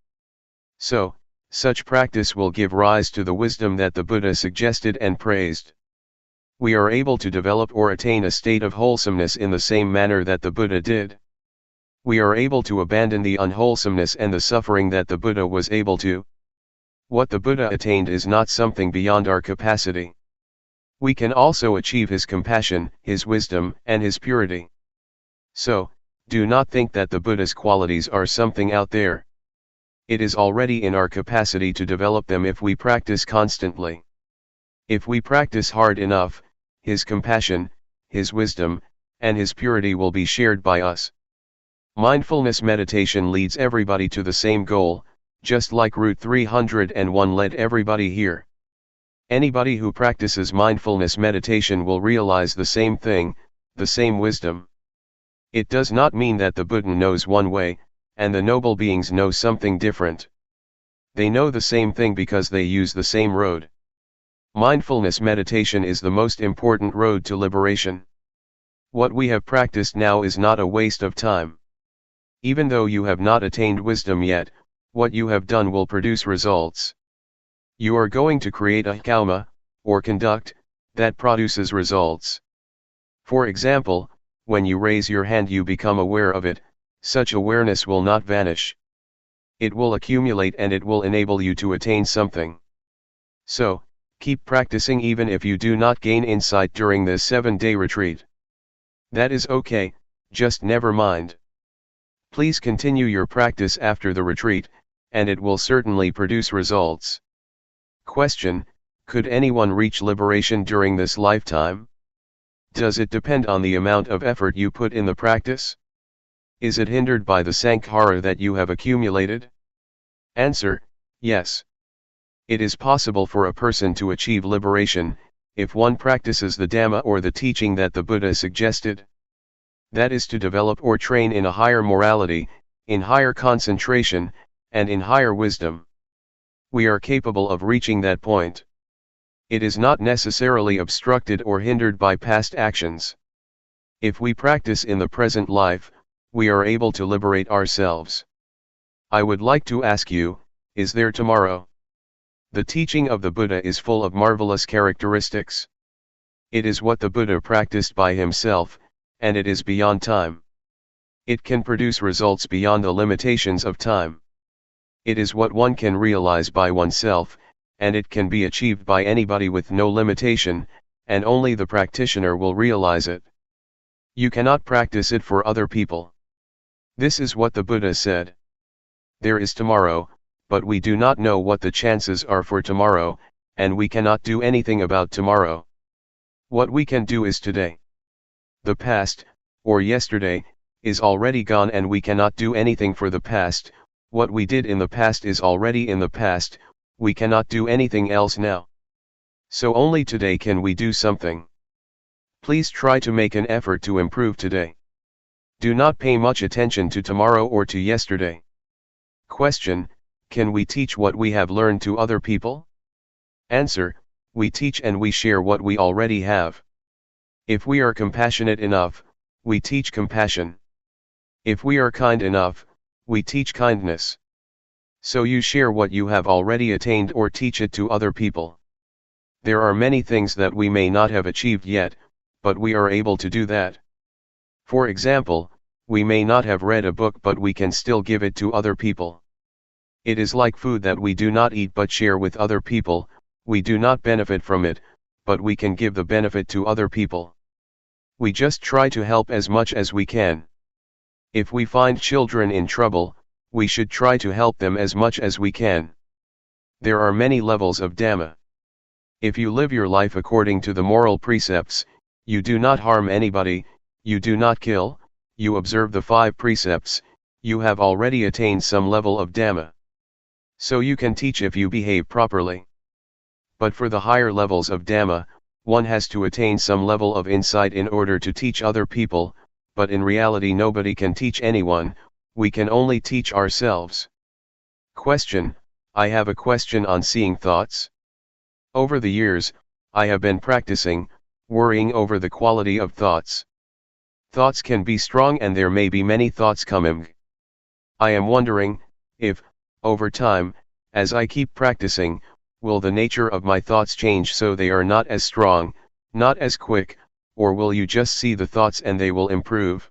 So, such practice will give rise to the wisdom that the Buddha suggested and praised. We are able to develop or attain a state of wholesomeness in the same manner that the Buddha did. We are able to abandon the unwholesomeness and the suffering that the Buddha was able to. What the Buddha attained is not something beyond our capacity. We can also achieve his compassion, his wisdom, and his purity. So, do not think that the Buddha's qualities are something out there. It is already in our capacity to develop them if we practice constantly. If we practice hard enough, his compassion, his wisdom, and his purity will be shared by us. Mindfulness meditation leads everybody to the same goal, just like Route 301 led everybody here. Anybody who practices mindfulness meditation will realize the same thing, the same wisdom. It does not mean that the Buddha knows one way, and the noble beings know something different. They know the same thing because they use the same road. Mindfulness meditation is the most important road to liberation. What we have practiced now is not a waste of time. Even though you have not attained wisdom yet, what you have done will produce results. You are going to create a karma, or conduct, that produces results. For example, when you raise your hand you become aware of it, such awareness will not vanish. It will accumulate and it will enable you to attain something. So, keep practicing even if you do not gain insight during this 7-day retreat. That is okay, just never mind. Please continue your practice after the retreat, and it will certainly produce results. Question: could anyone reach liberation during this lifetime? Does it depend on the amount of effort you put in the practice? Is it hindered by the sankhara that you have accumulated? Answer: yes. It is possible for a person to achieve liberation, if one practices the Dhamma or the teaching that the Buddha suggested. That is to develop or train in a higher morality, in higher concentration, and in higher wisdom. We are capable of reaching that point. It is not necessarily obstructed or hindered by past actions. If we practice in the present life, we are able to liberate ourselves. I would like to ask you, is there tomorrow? The teaching of the Buddha is full of marvelous characteristics. It is what the Buddha practiced by himself, and it is beyond time. It can produce results beyond the limitations of time. It is what one can realize by oneself, and it can be achieved by anybody with no limitation, and only the practitioner will realize it. You cannot practice it for other people. This is what the Buddha said. There is tomorrow, but we do not know what the chances are for tomorrow, and we cannot do anything about tomorrow. What we can do is today. The past, or yesterday, is already gone and we cannot do anything for the past. What we did in the past is already in the past, we cannot do anything else now. So only today can we do something. Please try to make an effort to improve today. Do not pay much attention to tomorrow or to yesterday. Question: can we teach what we have learned to other people? Answer: we teach and we share what we already have. If we are compassionate enough, we teach compassion. If we are kind enough, we teach kindness. So you share what you have already attained or teach it to other people. There are many things that we may not have achieved yet, but we are able to do that. For example, we may not have read a book but we can still give it to other people. It is like food that we do not eat but share with other people. We do not benefit from it, but we can give the benefit to other people. We just try to help as much as we can. If we find children in trouble, we should try to help them as much as we can. There are many levels of Dhamma. If you live your life according to the moral precepts, you do not harm anybody, you do not kill, you observe the 5 precepts, you have already attained some level of Dhamma. So you can teach if you behave properly. But for the higher levels of Dhamma, one has to attain some level of insight in order to teach other people, but in reality nobody can teach anyone, we can only teach ourselves. Question: I have a question on seeing thoughts. Over the years, I have been practicing, worrying over the quality of thoughts. Thoughts can be strong and there may be many thoughts coming. I am wondering, if, over time, as I keep practicing, will the nature of my thoughts change so they are not as strong, not as quick, or will you just see the thoughts and they will improve?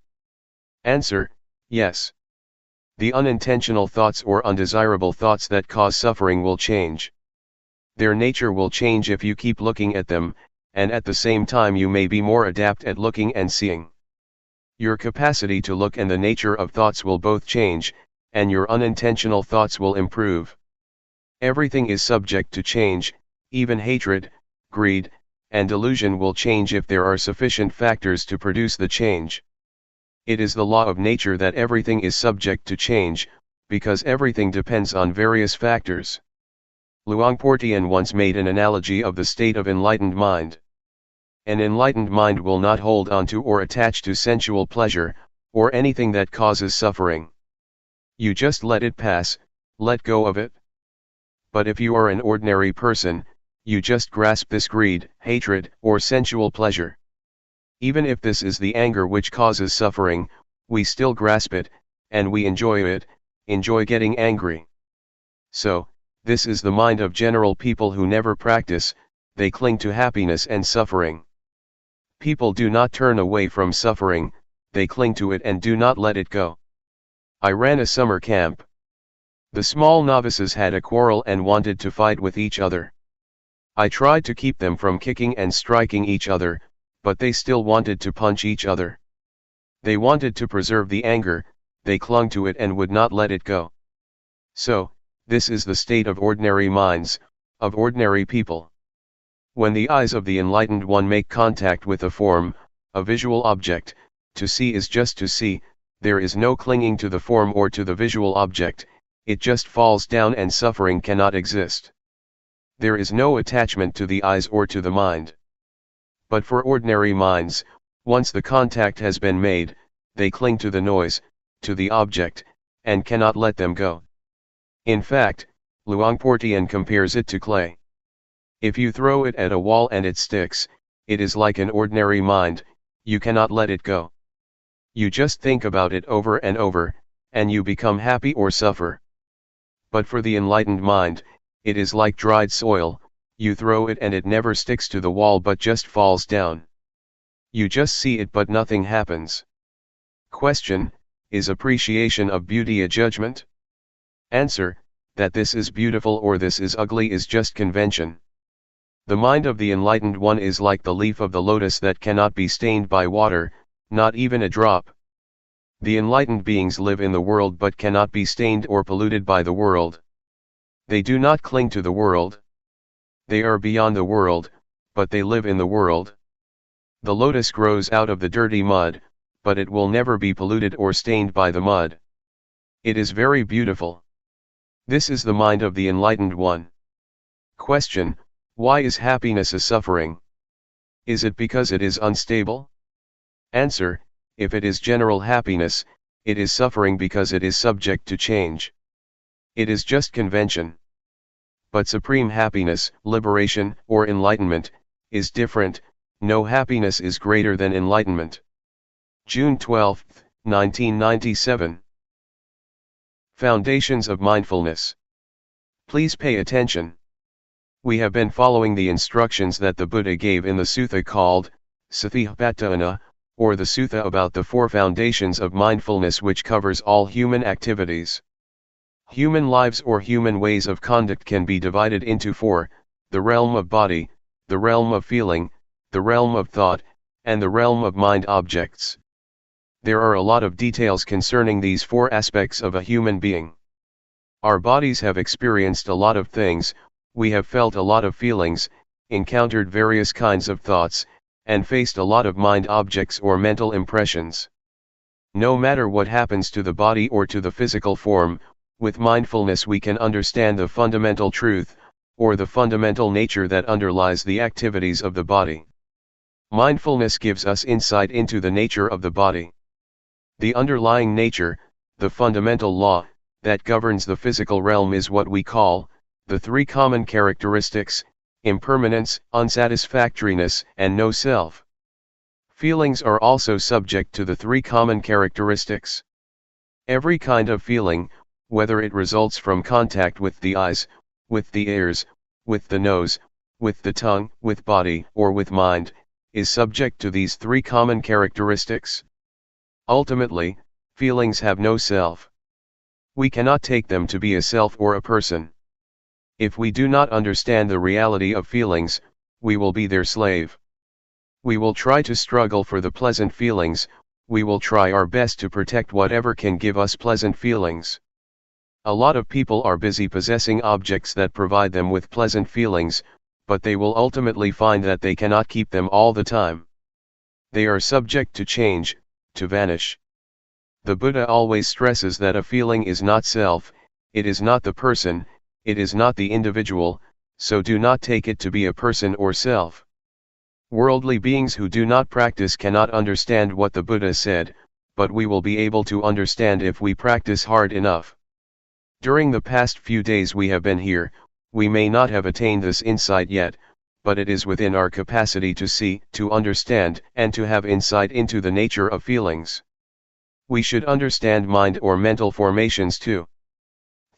Answer: yes. The unintentional thoughts or undesirable thoughts that cause suffering will change. Their nature will change if you keep looking at them, and at the same time you may be more adept at looking and seeing. Your capacity to look and the nature of thoughts will both change, and your unintentional thoughts will improve. Everything is subject to change, even hatred, greed, and delusion will change if there are sufficient factors to produce the change. It is the law of nature that everything is subject to change, because everything depends on various factors. Luangpor Teean once made an analogy of the state of enlightened mind. An enlightened mind will not hold on to or attach to sensual pleasure, or anything that causes suffering. You just let it pass, let go of it. But if you are an ordinary person, you just grasp this greed, hatred, or sensual pleasure. Even if this is the anger which causes suffering, we still grasp it, and we enjoy it, enjoy getting angry. So, this is the mind of general people who never practice, they cling to happiness and suffering. People do not turn away from suffering, they cling to it and do not let it go. I ran a summer camp. The small novices had a quarrel and wanted to fight with each other. I tried to keep them from kicking and striking each other, but they still wanted to punch each other. They wanted to preserve the anger, they clung to it and would not let it go. So, this is the state of ordinary minds, of ordinary people. When the eyes of the enlightened one make contact with a form, a visual object, to see is just to see, there is no clinging to the form or to the visual object, it just falls down and suffering cannot exist. There is no attachment to the eyes or to the mind. But for ordinary minds, once the contact has been made, they cling to the noise, to the object, and cannot let them go. In fact, Luangpor Teean compares it to clay. If you throw it at a wall and it sticks, it is like an ordinary mind, you cannot let it go. You just think about it over and over, and you become happy or suffer. But for the enlightened mind, it is like dried soil, you throw it and it never sticks to the wall but just falls down. You just see it but nothing happens. Question: is appreciation of beauty a judgment? Answer: that this is beautiful or this is ugly is just convention. The mind of the enlightened one is like the leaf of the lotus that cannot be stained by water, not even a drop. The enlightened beings live in the world but cannot be stained or polluted by the world. They do not cling to the world. They are beyond the world, but they live in the world. The lotus grows out of the dirty mud, but it will never be polluted or stained by the mud. It is very beautiful. This is the mind of the enlightened one. Question: why is happiness a suffering? Is it because it is unstable? Answer: if it is general happiness, it is suffering because it is subject to change. It is just convention. But supreme happiness, liberation, or enlightenment, is different. No happiness is greater than enlightenment. June 12, 1997. Foundations of Mindfulness. Please pay attention. We have been following the instructions that the Buddha gave in the sutta called Satipatthana, or the sutta about the 4 foundations of mindfulness, which covers all human activities. Human lives or human ways of conduct can be divided into 4, the realm of body, the realm of feeling, the realm of thought, and the realm of mind objects. There are a lot of details concerning these 4 aspects of a human being. Our bodies have experienced a lot of things, we have felt a lot of feelings, encountered various kinds of thoughts, and faced a lot of mind objects or mental impressions. No matter what happens to the body or to the physical form, with mindfulness we can understand the fundamental truth, or the fundamental nature that underlies the activities of the body. Mindfulness gives us insight into the nature of the body. The underlying nature, the fundamental law, that governs the physical realm is what we call, the 3 common characteristics, impermanence, unsatisfactoriness, and no self. Feelings are also subject to the 3 common characteristics. Every kind of feeling, whether it results from contact with the eyes, with the ears, with the nose, with the tongue, with body, or with mind, is subject to these 3 common characteristics. Ultimately, feelings have no self. We cannot take them to be a self or a person. If we do not understand the reality of feelings, we will be their slave. We will try to struggle for the pleasant feelings, we will try our best to protect whatever can give us pleasant feelings. A lot of people are busy possessing objects that provide them with pleasant feelings, but they will ultimately find that they cannot keep them all the time. They are subject to change, to vanish. The Buddha always stresses that a feeling is not self, it is not the person, it is not the individual, so do not take it to be a person or self. Worldly beings who do not practice cannot understand what the Buddha said, but we will be able to understand if we practice hard enough. During the past few days we have been here, we may not have attained this insight yet, but it is within our capacity to see, to understand, and to have insight into the nature of feelings. We should understand mind or mental formations too.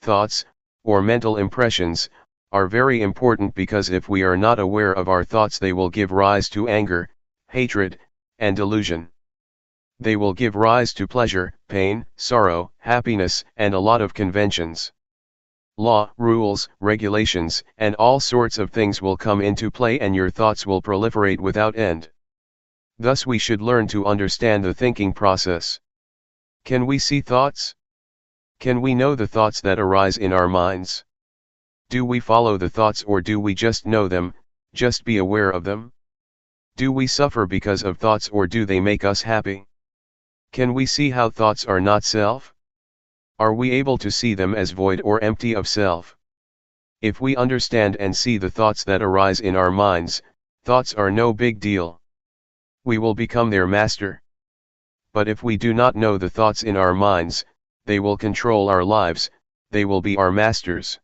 Thoughts, or mental impressions, are very important because if we are not aware of our thoughts they will give rise to anger, hatred, and delusion. They will give rise to pleasure, pain, sorrow, happiness, and a lot of conventions. Law, rules, regulations, and all sorts of things will come into play and your thoughts will proliferate without end. Thus we should learn to understand the thinking process. Can we see thoughts? Can we know the thoughts that arise in our minds? Do we follow the thoughts or do we just know them, just be aware of them? Do we suffer because of thoughts or do they make us happy? Can we see how thoughts are not self? Are we able to see them as void or empty of self? If we understand and see the thoughts that arise in our minds, thoughts are no big deal. We will become their master. But if we do not know the thoughts in our minds, they will control our lives, they will be our masters.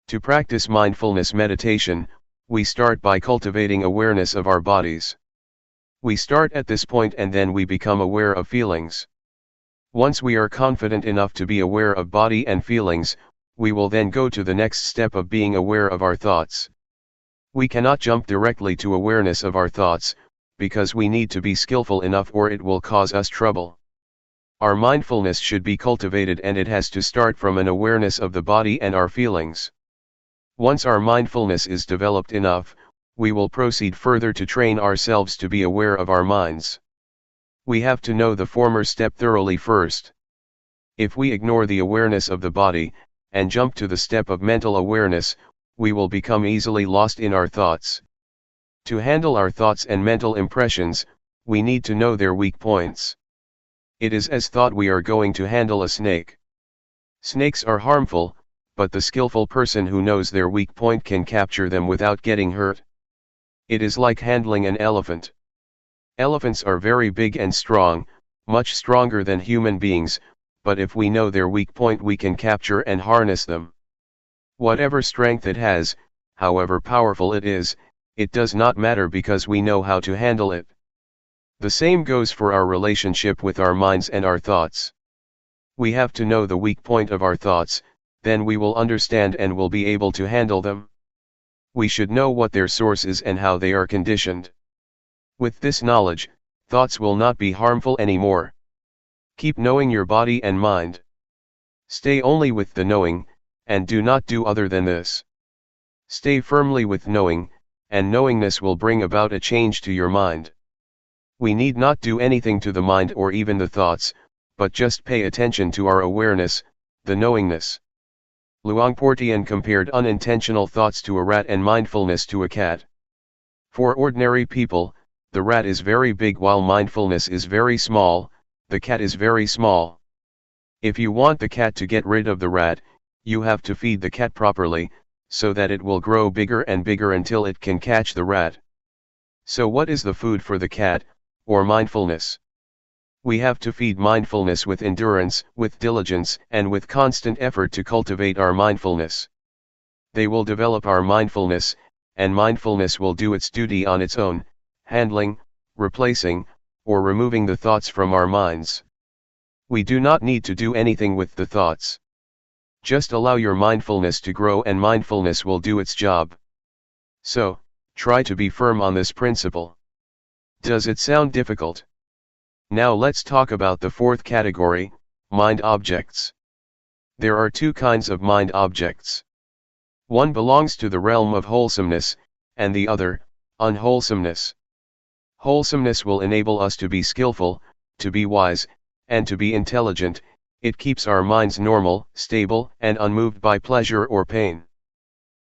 To practice mindfulness meditation, we start by cultivating awareness of our bodies. We start at this point and then we become aware of feelings. Once we are confident enough to be aware of body and feelings, we will then go to the next step of being aware of our thoughts. We cannot jump directly to awareness of our thoughts, because we need to be skillful enough or it will cause us trouble. Our mindfulness should be cultivated and it has to start from an awareness of the body and our feelings. Once our mindfulness is developed enough, we will proceed further to train ourselves to be aware of our minds. We have to know the former step thoroughly first. If we ignore the awareness of the body, and jump to the step of mental awareness, we will become easily lost in our thoughts. To handle our thoughts and mental impressions, we need to know their weak points. It is as thought we are going to handle a snake. Snakes are harmful, but the skillful person who knows their weak point can capture them without getting hurt. It is like handling an elephant. Elephants are very big and strong, much stronger than human beings, but if we know their weak point we can capture and harness them. Whatever strength it has, however powerful it is, it does not matter because we know how to handle it. The same goes for our relationship with our minds and our thoughts. We have to know the weak point of our thoughts, then we will understand and will be able to handle them. We should know what their source is and how they are conditioned. With this knowledge, thoughts will not be harmful anymore. Keep knowing your body and mind. Stay only with the knowing, and do not do other than this. Stay firmly with knowing, and knowingness will bring about a change to your mind. We need not do anything to the mind or even the thoughts, but just pay attention to our awareness, the knowingness. Luangpor Teean compared unintentional thoughts to a rat and mindfulness to a cat. For ordinary people, the rat is very big while mindfulness is very small, the cat is very small. If you want the cat to get rid of the rat, you have to feed the cat properly, so that it will grow bigger and bigger until it can catch the rat. So what is the food for the cat, or mindfulness? We have to feed mindfulness with endurance, with diligence, and with constant effort to cultivate our mindfulness. They will develop our mindfulness, and mindfulness will do its duty on its own, handling, replacing, or removing the thoughts from our minds. We do not need to do anything with the thoughts. Just allow your mindfulness to grow and mindfulness will do its job. So, try to be firm on this principle. Does it sound difficult? Now let's talk about the fourth category, mind objects. There are two kinds of mind objects. One belongs to the realm of wholesomeness, and the other, unwholesomeness. Wholesomeness will enable us to be skillful, to be wise, and to be intelligent. It keeps our minds normal, stable, and unmoved by pleasure or pain.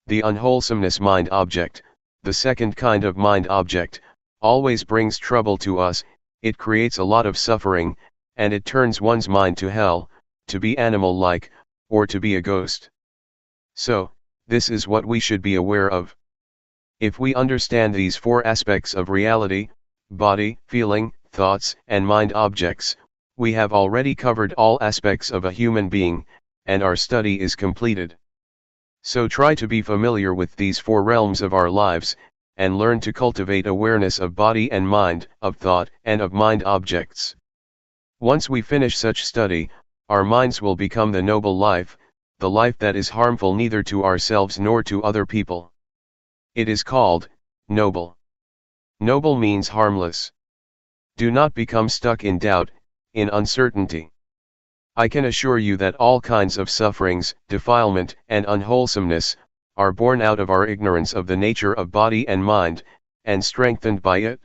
The unwholesomeness mind object, the second kind of mind object, always brings trouble to us. It creates a lot of suffering, and it turns one's mind to hell, to be animal-like, or to be a ghost. So, this is what we should be aware of. If we understand these four aspects of reality, body, feeling, thoughts, and mind objects, we have already covered all aspects of a human being, and our study is completed. So try to be familiar with these four realms of our lives, and learn to cultivate awareness of body and mind, of thought and of mind objects. Once we finish such study, our minds will become the noble life, the life that is harmful neither to ourselves nor to other people. It is called noble. Noble means harmless. Do not become stuck in doubt, in uncertainty. I can assure you that all kinds of sufferings, defilement, and unwholesomeness, are born out of our ignorance of the nature of body and mind, and strengthened by it.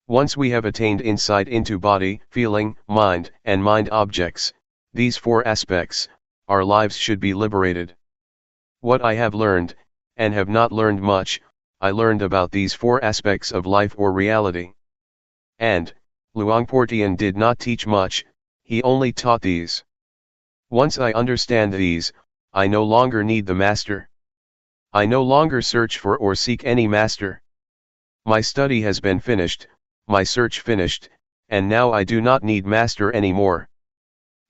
Once we have attained insight into body, feeling, mind, and mind objects, these four aspects, our lives should be liberated. What I have learned, and have not learned much, I learned about these four aspects of life or reality. And, Luangpor Teean did not teach much, he only taught these. Once I understand these, I no longer need the master. I no longer search for or seek any master. My study has been finished, my search finished, and now I do not need master anymore.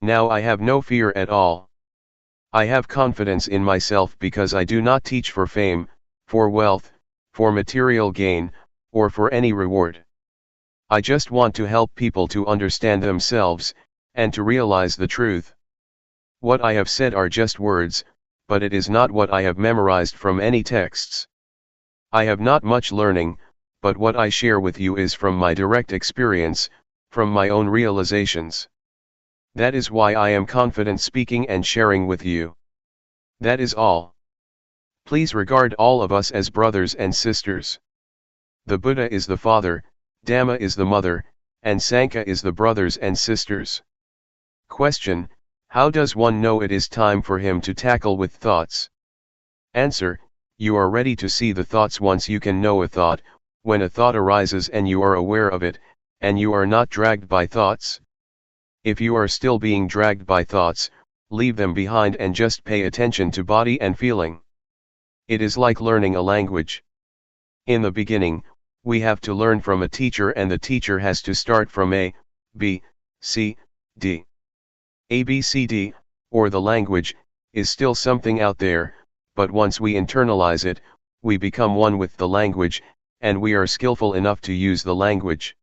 Now I have no fear at all. I have confidence in myself because I do not teach for fame, for wealth, for material gain, or for any reward. I just want to help people to understand themselves, and to realize the truth. What I have said are just words, but it is not what I have memorized from any texts. I have not much learning, but what I share with you is from my direct experience, from my own realizations. That is why I am confident speaking and sharing with you. That is all. Please regard all of us as brothers and sisters. The Buddha is the father, Dhamma is the mother, and Sangha is the brothers and sisters. Question: how does one know it is time for him to tackle with thoughts? Answer: you are ready to see the thoughts once you can know a thought, when a thought arises and you are aware of it, and you are not dragged by thoughts. If you are still being dragged by thoughts, leave them behind and just pay attention to body and feeling. It is like learning a language. In the beginning, we have to learn from a teacher, and the teacher has to start from A, B, C, D. A, B, C, D, or the language, is still something out there, but once we internalize it, we become one with the language, and we are skillful enough to use the language.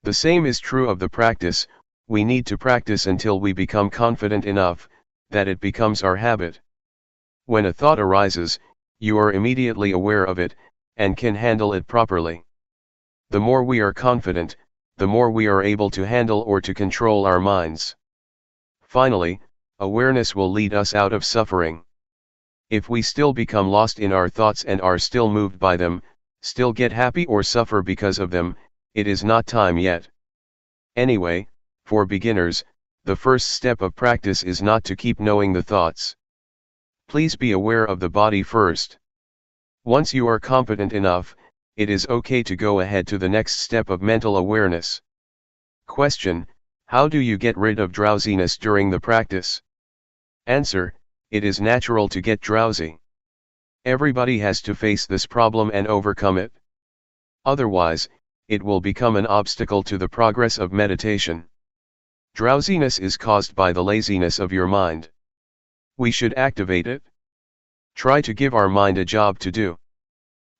The same is true of the practice. We need to practice until we become confident enough, that it becomes our habit. When a thought arises, you are immediately aware of it, and can handle it properly. The more we are confident, the more we are able to handle or to control our minds. Finally, awareness will lead us out of suffering. If we still become lost in our thoughts and are still moved by them, still get happy or suffer because of them, it is not time yet. Anyway, for beginners, the first step of practice is not to keep knowing the thoughts. Please be aware of the body first. Once you are competent enough, it is okay to go ahead to the next step of mental awareness. Question: how do you get rid of drowsiness during the practice? Answer: it is natural to get drowsy. Everybody has to face this problem and overcome it. Otherwise, it will become an obstacle to the progress of meditation. Drowsiness is caused by the laziness of your mind. We should activate it. Try to give our mind a job to do.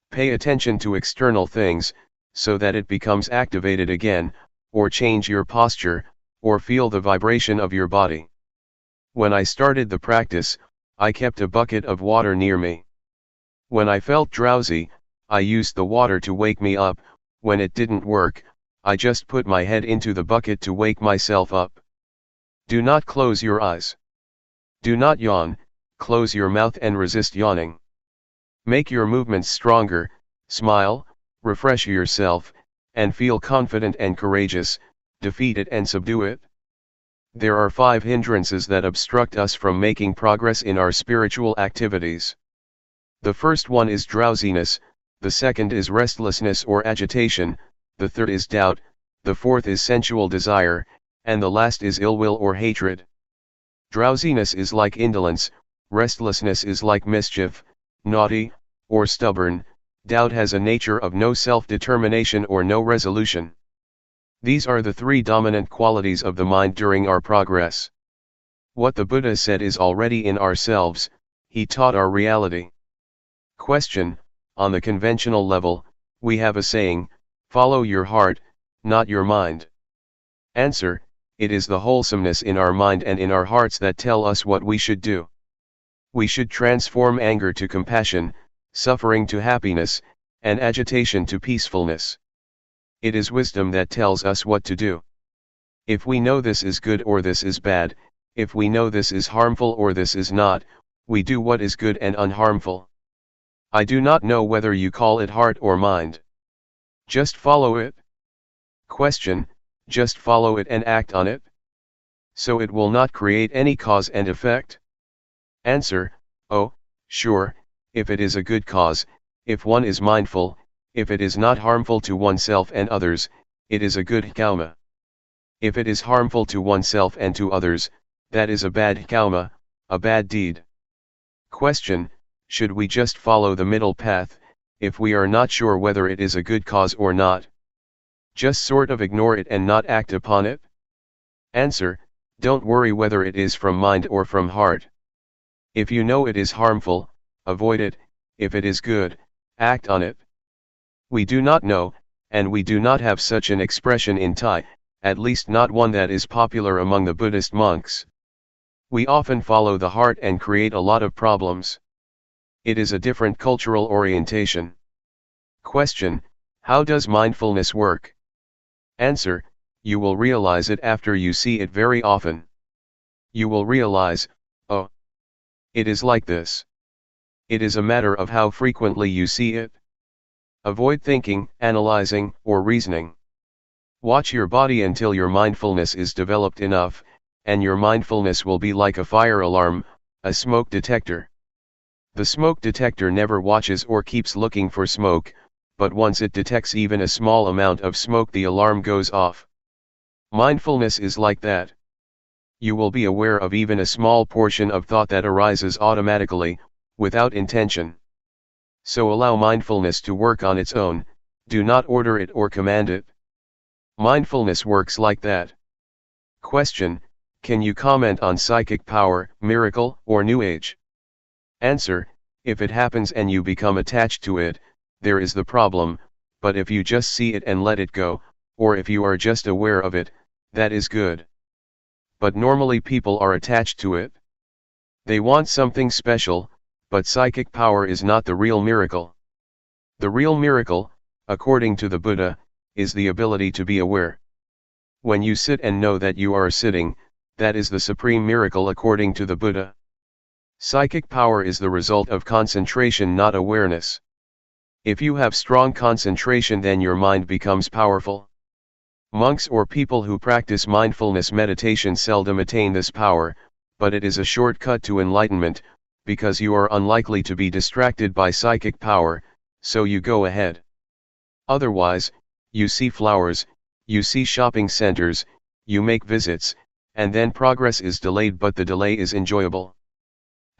Pay attention to external things, so that it becomes activated again, or change your posture, or feel the vibration of your body. When I started the practice, I kept a bucket of water near me. When I felt drowsy, I used the water to wake me up. When it didn't work, I just put my head into the bucket to wake myself up. Do not close your eyes. Do not yawn, close your mouth and resist yawning. Make your movements stronger, smile, refresh yourself, and feel confident and courageous, defeat it and subdue it. There are 5 hindrances that obstruct us from making progress in our spiritual activities. The first one is drowsiness, the second is restlessness or agitation, the third is doubt, the fourth is sensual desire, and the last is ill will or hatred. Drowsiness is like indolence, restlessness is like mischief, naughty, or stubborn, doubt has a nature of no self-determination or no resolution. These are the 3 dominant qualities of the mind during our progress. What the Buddha said is already in ourselves, he taught our reality. Question: on the conventional level, we have a saying, follow your heart, not your mind. Answer: it is the wholesomeness in our mind and in our hearts that tell us what we should do. We should transform anger to compassion, suffering to happiness, and agitation to peacefulness. It is wisdom that tells us what to do. If we know this is good or this is bad, if we know this is harmful or this is not, we do what is good and unharmful. I do not know whether you call it heart or mind. Just follow it. Question: just follow it and act on it? So it will not create any cause and effect? Answer: oh, sure, if it is a good cause, if one is mindful, if it is not harmful to oneself and others, it is a good karma. If it is harmful to oneself and to others, that is a bad karma, a bad deed. Question: should we just follow the middle path, if we are not sure whether it is a good cause or not? Just sort of ignore it and not act upon it? Answer: don't worry whether it is from mind or from heart. If you know it is harmful, avoid it. If it is good, act on it. We do not know, and we do not have such an expression in Thai, at least not one that is popular among the Buddhist monks. We often follow the heart and create a lot of problems. It is a different cultural orientation. Question: how does mindfulness work? Answer: you will realize it after you see it very often. You will realize, oh, it is like this. It is a matter of how frequently you see it. Avoid thinking, analyzing, or reasoning. Watch your body until your mindfulness is developed enough, and your mindfulness will be like a fire alarm, a smoke detector. The smoke detector never watches or keeps looking for smoke, but once it detects even a small amount of smoke, the alarm goes off. Mindfulness is like that. You will be aware of even a small portion of thought that arises automatically, without intention. So allow mindfulness to work on its own, do not order it or command it. Mindfulness works like that. Question: can you comment on psychic power, miracle, or New Age? Answer: if it happens and you become attached to it, there is the problem, but if you just see it and let it go, or if you are just aware of it, that is good. But normally people are attached to it. They want something special, but psychic power is not the real miracle. The real miracle, according to the Buddha, is the ability to be aware. When you sit and know that you are sitting, that is the supreme miracle according to the Buddha. Psychic power is the result of concentration, not awareness. If you have strong concentration, then your mind becomes powerful. Monks or people who practice mindfulness meditation seldom attain this power, but it is a shortcut to enlightenment, because you are unlikely to be distracted by psychic power, so you go ahead. Otherwise, you see flowers, you see shopping centers, you make visits, and then progress is delayed, but the delay is enjoyable.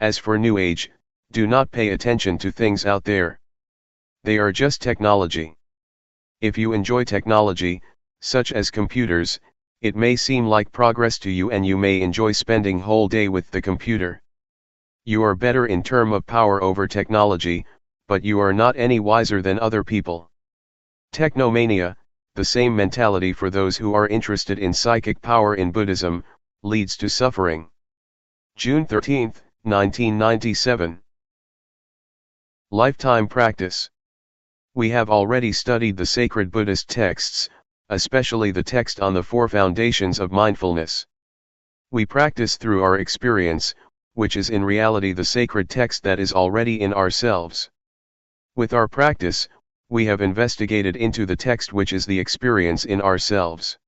As for New Age, do not pay attention to things out there. They are just technology. If you enjoy technology, such as computers, it may seem like progress to you and you may enjoy spending whole day with the computer. You are better in terms of power over technology, but you are not any wiser than other people. Technomania, the same mentality for those who are interested in psychic power in Buddhism, leads to suffering. June 13, 1997. Lifetime practice. We have already studied the sacred Buddhist texts, especially the text on the 4 foundations of mindfulness. We practice through our experience, which is in reality the sacred text that is already in ourselves. With our practice, We have investigated into the text, which is the experience in ourselves.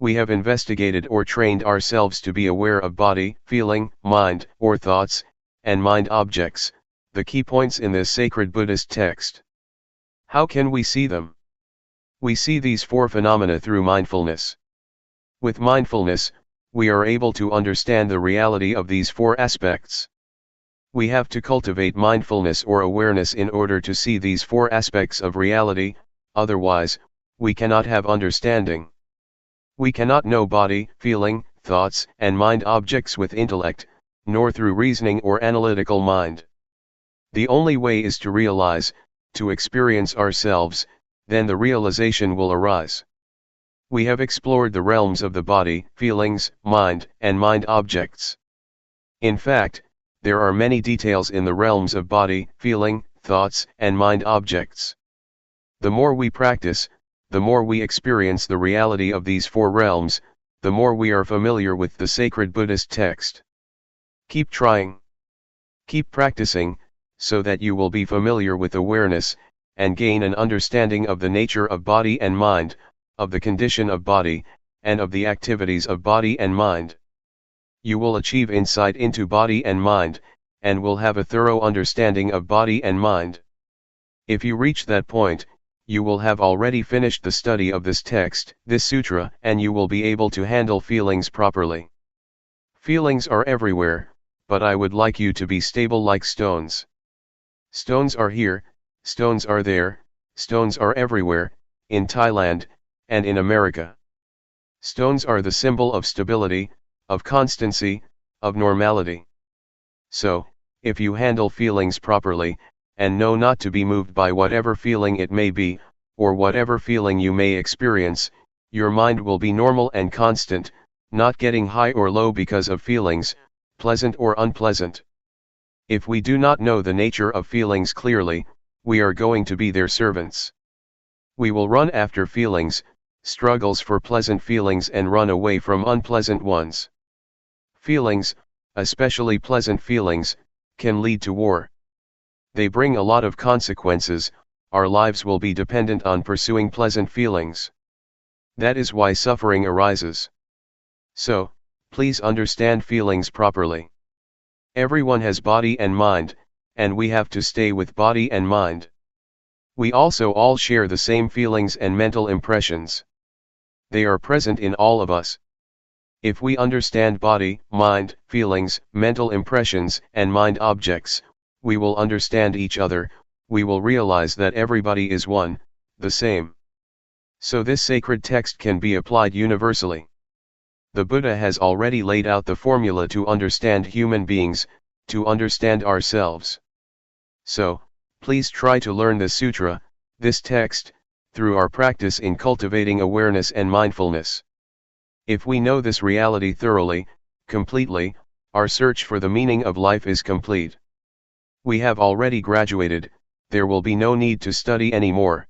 We have investigated or trained ourselves to be aware of body, feeling, mind, or thoughts, and mind objects, the key points in this sacred Buddhist text. How can we see them? We see these four phenomena through mindfulness. With mindfulness, we are able to understand the reality of these four aspects. We have to cultivate mindfulness or awareness in order to see these four aspects of reality, otherwise, we cannot have understanding. We cannot know body, feeling, thoughts, and mind objects with intellect, nor through reasoning or analytical mind. The only way is to realize, to experience ourselves, then the realization will arise. We have explored the realms of the body, feelings, mind, and mind objects. In fact, there are many details in the realms of body, feeling, thoughts, and mind objects. The more we practice, the more we experience the reality of these four realms, the more we are familiar with the sacred Buddhist text. Keep trying. Keep practicing, so that you will be familiar with awareness, and gain an understanding of the nature of body and mind, of the condition of body, and of the activities of body and mind. You will achieve insight into body and mind, and will have a thorough understanding of body and mind. If you reach that point, you will have already finished the study of this text, this sutra, and you will be able to handle feelings properly. Feelings are everywhere, but I would like you to be stable like stones. Stones are here, stones are there, stones are everywhere, in Thailand, and in America. Stones are the symbol of stability, of constancy, of normality. So, if you handle feelings properly, and know not to be moved by whatever feeling it may be, or whatever feeling you may experience, your mind will be normal and constant, not getting high or low because of feelings, pleasant or unpleasant. If we do not know the nature of feelings clearly, we are going to be their servants. We will run after feelings, struggles for pleasant feelings, and run away from unpleasant ones. Feelings, especially pleasant feelings, can lead to war. They bring a lot of consequences. Our lives will be dependent on pursuing pleasant feelings. That is why suffering arises. So, please understand feelings properly. Everyone has body and mind, and we have to stay with body and mind. We also all share the same feelings and mental impressions. They are present in all of us. If we understand body, mind, feelings, mental impressions, and mind objects, we will understand each other, we will realize that everybody is one, the same. So this sacred text can be applied universally. The Buddha has already laid out the formula to understand human beings, to understand ourselves. So, please try to learn this sutra, this text, through our practice in cultivating awareness and mindfulness. If we know this reality thoroughly, completely, our search for the meaning of life is complete. We have already graduated, there will be no need to study anymore.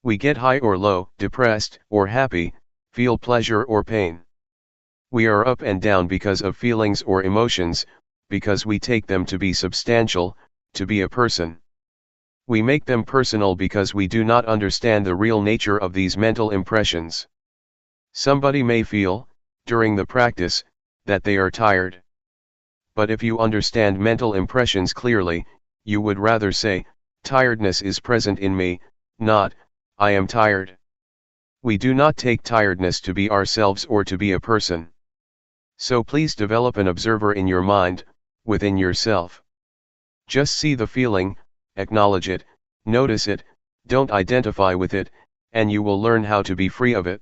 We get high or low, depressed or happy, feel pleasure or pain. We are up and down because of feelings or emotions, because we take them to be substantial, to be a person. We make them personal because we do not understand the real nature of these mental impressions. Somebody may feel, during the practice, that they are tired. But if you understand mental impressions clearly, you would rather say, tiredness is present in me, not, I am tired. We do not take tiredness to be ourselves or to be a person. So please develop an observer in your mind, within yourself. Just see the feeling, acknowledge it, notice it, don't identify with it, and you will learn how to be free of it.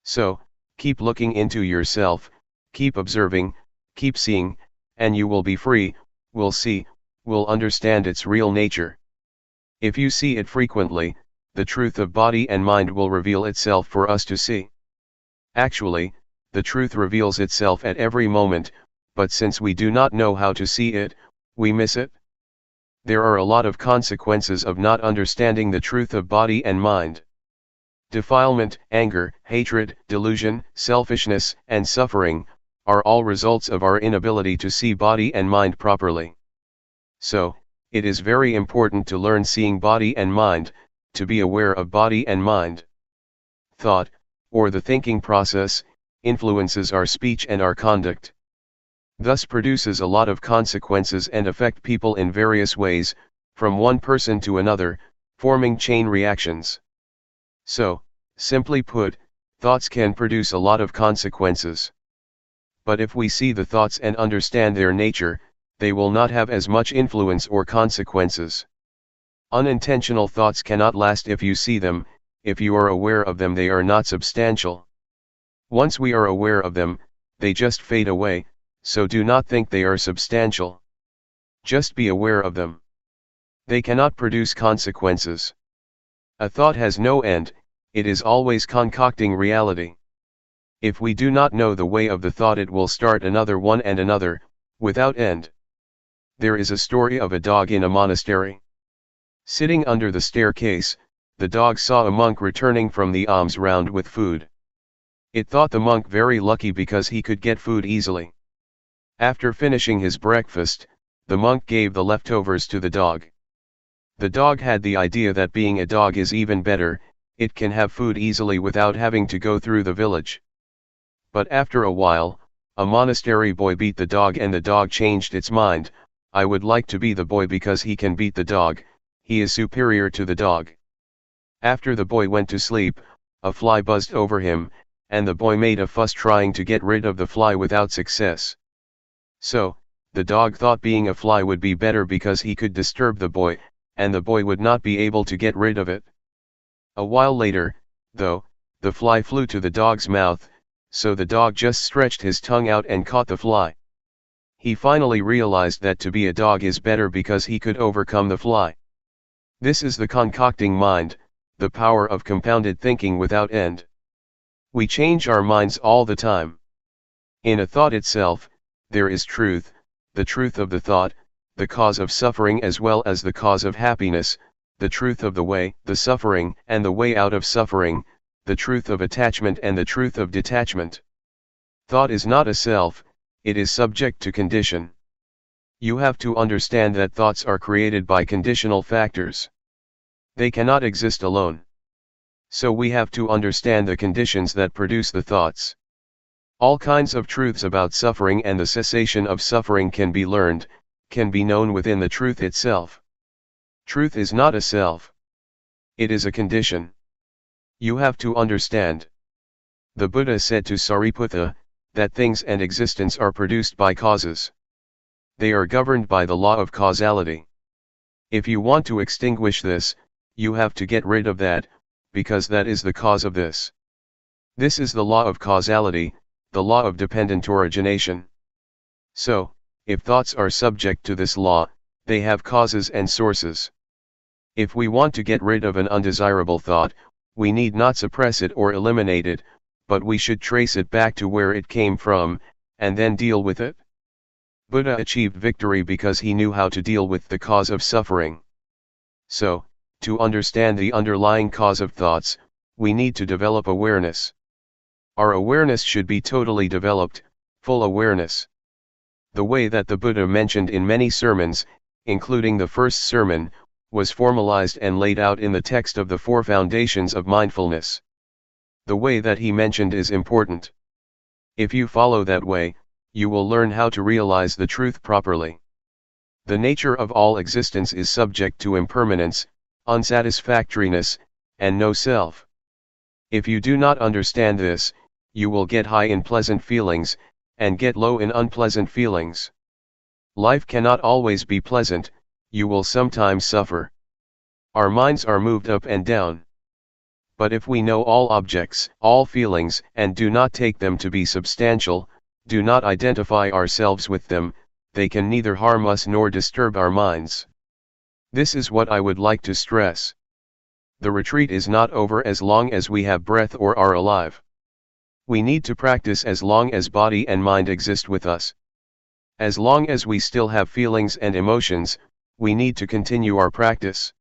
So, keep looking into yourself, keep observing, keep seeing, and you will be free, will see, will understand its real nature. If you see it frequently, the truth of body and mind will reveal itself for us to see. Actually, the truth reveals itself at every moment, but since we do not know how to see it, we miss it. There are a lot of consequences of not understanding the truth of body and mind. Defilement, anger, hatred, delusion, selfishness, and suffering, are all results of our inability to see body and mind properly. So, It is very important to learn seeing body and mind, to be aware of body and mind. Thought, or the thinking process, influences our speech and our conduct. Thus produces a lot of consequences and affect people in various ways, from one person to another, forming chain reactions. So, simply put, thoughts can produce a lot of consequences. But if we see the thoughts and understand their nature, they will not have as much influence or consequences. Unintentional thoughts cannot last if you see them. If you are aware of them, they are not substantial. Once we are aware of them, they just fade away, so do not think they are substantial. Just be aware of them. They cannot produce consequences. A thought has no end, it is always concocting reality. If we do not know the way of the thought, it will start another one and another, without end. There is a story of a dog in a monastery. Sitting under the staircase, the dog saw a monk returning from the alms round with food. It thought the monk very lucky because he could get food easily. After finishing his breakfast, the monk gave the leftovers to the dog. The dog had the idea that being a dog is even better, it can have food easily without having to go through the village. But after a while, a monastery boy beat the dog and the dog changed its mind. I would like to be the boy because he can beat the dog, he is superior to the dog. After the boy went to sleep, a fly buzzed over him, and the boy made a fuss trying to get rid of the fly without success. So, the dog thought being a fly would be better because he could disturb the boy, and the boy would not be able to get rid of it. A while later, though, the fly flew to the dog's mouth, so the dog just stretched his tongue out and caught the fly. He finally realized that to be a dog is better because he could overcome the fly. This is the concocting mind, the power of compounded thinking without end. We change our minds all the time. In a thought itself, there is truth, the truth of the thought, the cause of suffering as well as the cause of happiness, the truth of the way, the suffering and the way out of suffering, the truth of attachment and the truth of detachment. Thought is not a self, it is subject to condition. You have to understand that thoughts are created by conditional factors. They cannot exist alone. So we have to understand the conditions that produce the thoughts. All kinds of truths about suffering and the cessation of suffering can be learned, can be known within the truth itself. Truth is not a self. It is a condition. You have to understand. The Buddha said to Sariputta, that things and existence are produced by causes. They are governed by the law of causality. If you want to extinguish this, you have to get rid of that, because that is the cause of this. This is the law of causality, the law of dependent origination. So, if thoughts are subject to this law, they have causes and sources. If we want to get rid of an undesirable thought, we need not suppress it or eliminate it, but we should trace it back to where it came from, and then deal with it. Buddha achieved victory because he knew how to deal with the cause of suffering. So, to understand the underlying cause of thoughts, we need to develop awareness. Our awareness should be totally developed, full awareness. The way that the Buddha mentioned in many sermons, including the first sermon, was formalized and laid out in the text of the Four Foundations of Mindfulness. The way that he mentioned is important. If you follow that way, you will learn how to realize the truth properly. The nature of all existence is subject to impermanence, unsatisfactoriness, and no self. If you do not understand this, you will get high in pleasant feelings, and get low in unpleasant feelings. Life cannot always be pleasant, you will sometimes suffer. Our minds are moved up and down. But if we know all objects, all feelings, and do not take them to be substantial, do not identify ourselves with them, they can neither harm us nor disturb our minds. This is what I would like to stress. The retreat is not over as long as we have breath or are alive. We need to practice as long as body and mind exist with us. As long as we still have feelings and emotions, we need to continue our practice.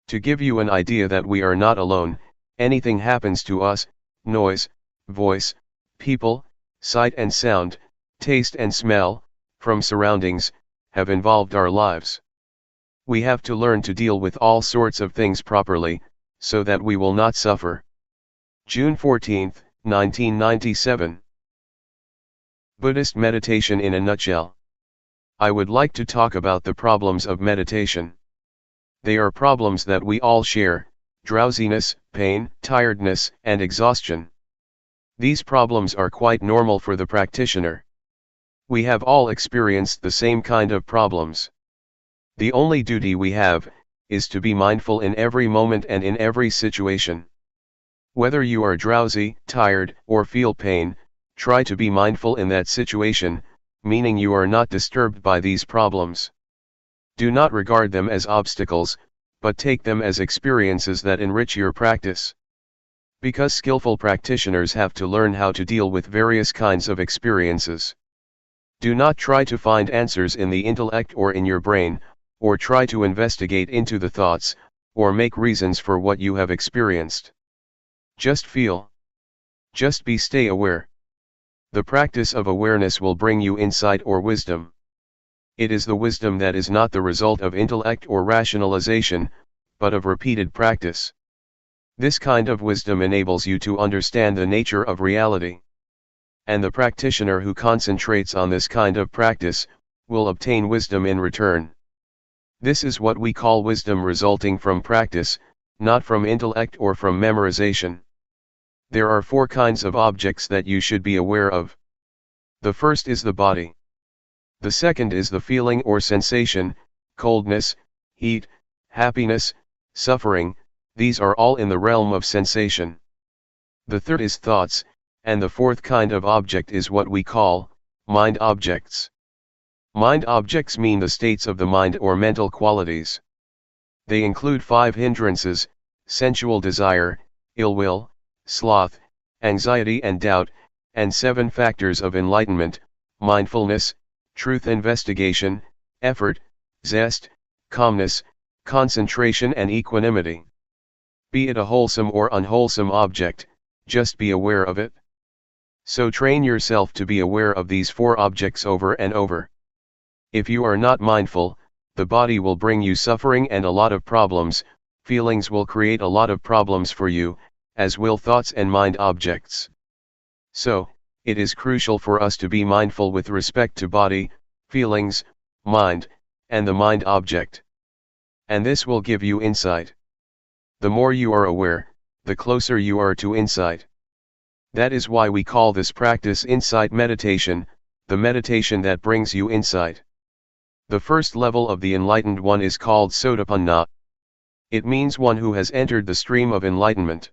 To give you an idea that we are not alone, anything happens to us, noise, voice, people, sight and sound, taste and smell, from surroundings, have involved our lives. We have to learn to deal with all sorts of things properly, so that we will not suffer. June 14, 1997. Buddhist meditation in a nutshell. I would like to talk about the problems of meditation. They are problems that we all share: drowsiness, pain, tiredness, and exhaustion. These problems are quite normal for the practitioner. We have all experienced the same kind of problems. The only duty we have is to be mindful in every moment and in every situation. Whether you are drowsy, tired, or feel pain, try to be mindful in that situation, meaning you are not disturbed by these problems. Do not regard them as obstacles, but take them as experiences that enrich your practice. Because skillful practitioners have to learn how to deal with various kinds of experiences. Do not try to find answers in the intellect or in your brain, or try to investigate into the thoughts, or make reasons for what you have experienced. Just feel. Just stay aware. The practice of awareness will bring you insight or wisdom. It is the wisdom that is not the result of intellect or rationalization, but of repeated practice. This kind of wisdom enables you to understand the nature of reality. And the practitioner who concentrates on this kind of practice will obtain wisdom in return. This is what we call wisdom resulting from practice, not from intellect or from memorization. There are 4 kinds of objects that you should be aware of. The first is the body. The second is the feeling or sensation: coldness, heat, happiness, suffering. These are all in the realm of sensation. The third is thoughts, and the fourth kind of object is what we call mind objects. Mind objects mean the states of the mind or mental qualities. They include 5 hindrances: sensual desire, ill will, sloth, anxiety and doubt, and 7 factors of enlightenment: mindfulness, truth investigation, effort, zest, calmness, concentration and equanimity. Be it a wholesome or unwholesome object, just be aware of it. So train yourself to be aware of these 4 objects over and over. If you are not mindful, the body will bring you suffering and a lot of problems, feelings will create a lot of problems for you, as will thoughts and mind objects. So, it is crucial for us to be mindful with respect to body, feelings, mind, and the mind object. And this will give you insight. The more you are aware, the closer you are to insight. That is why we call this practice insight meditation, the meditation that brings you insight. The first level of the enlightened one is called Sotapanna. It means one who has entered the stream of enlightenment.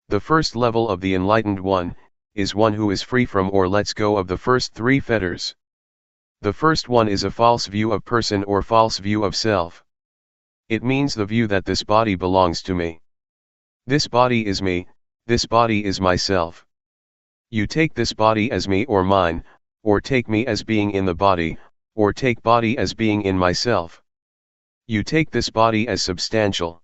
The first level of the enlightened one is one who is free from or lets go of the first 3 fetters. The first one is a false view of person or false view of self. It means the view that this body belongs to me. This body is me, this body is myself. You take this body as me or mine, or take me as being in the body, or take body as being in myself. You take this body as substantial.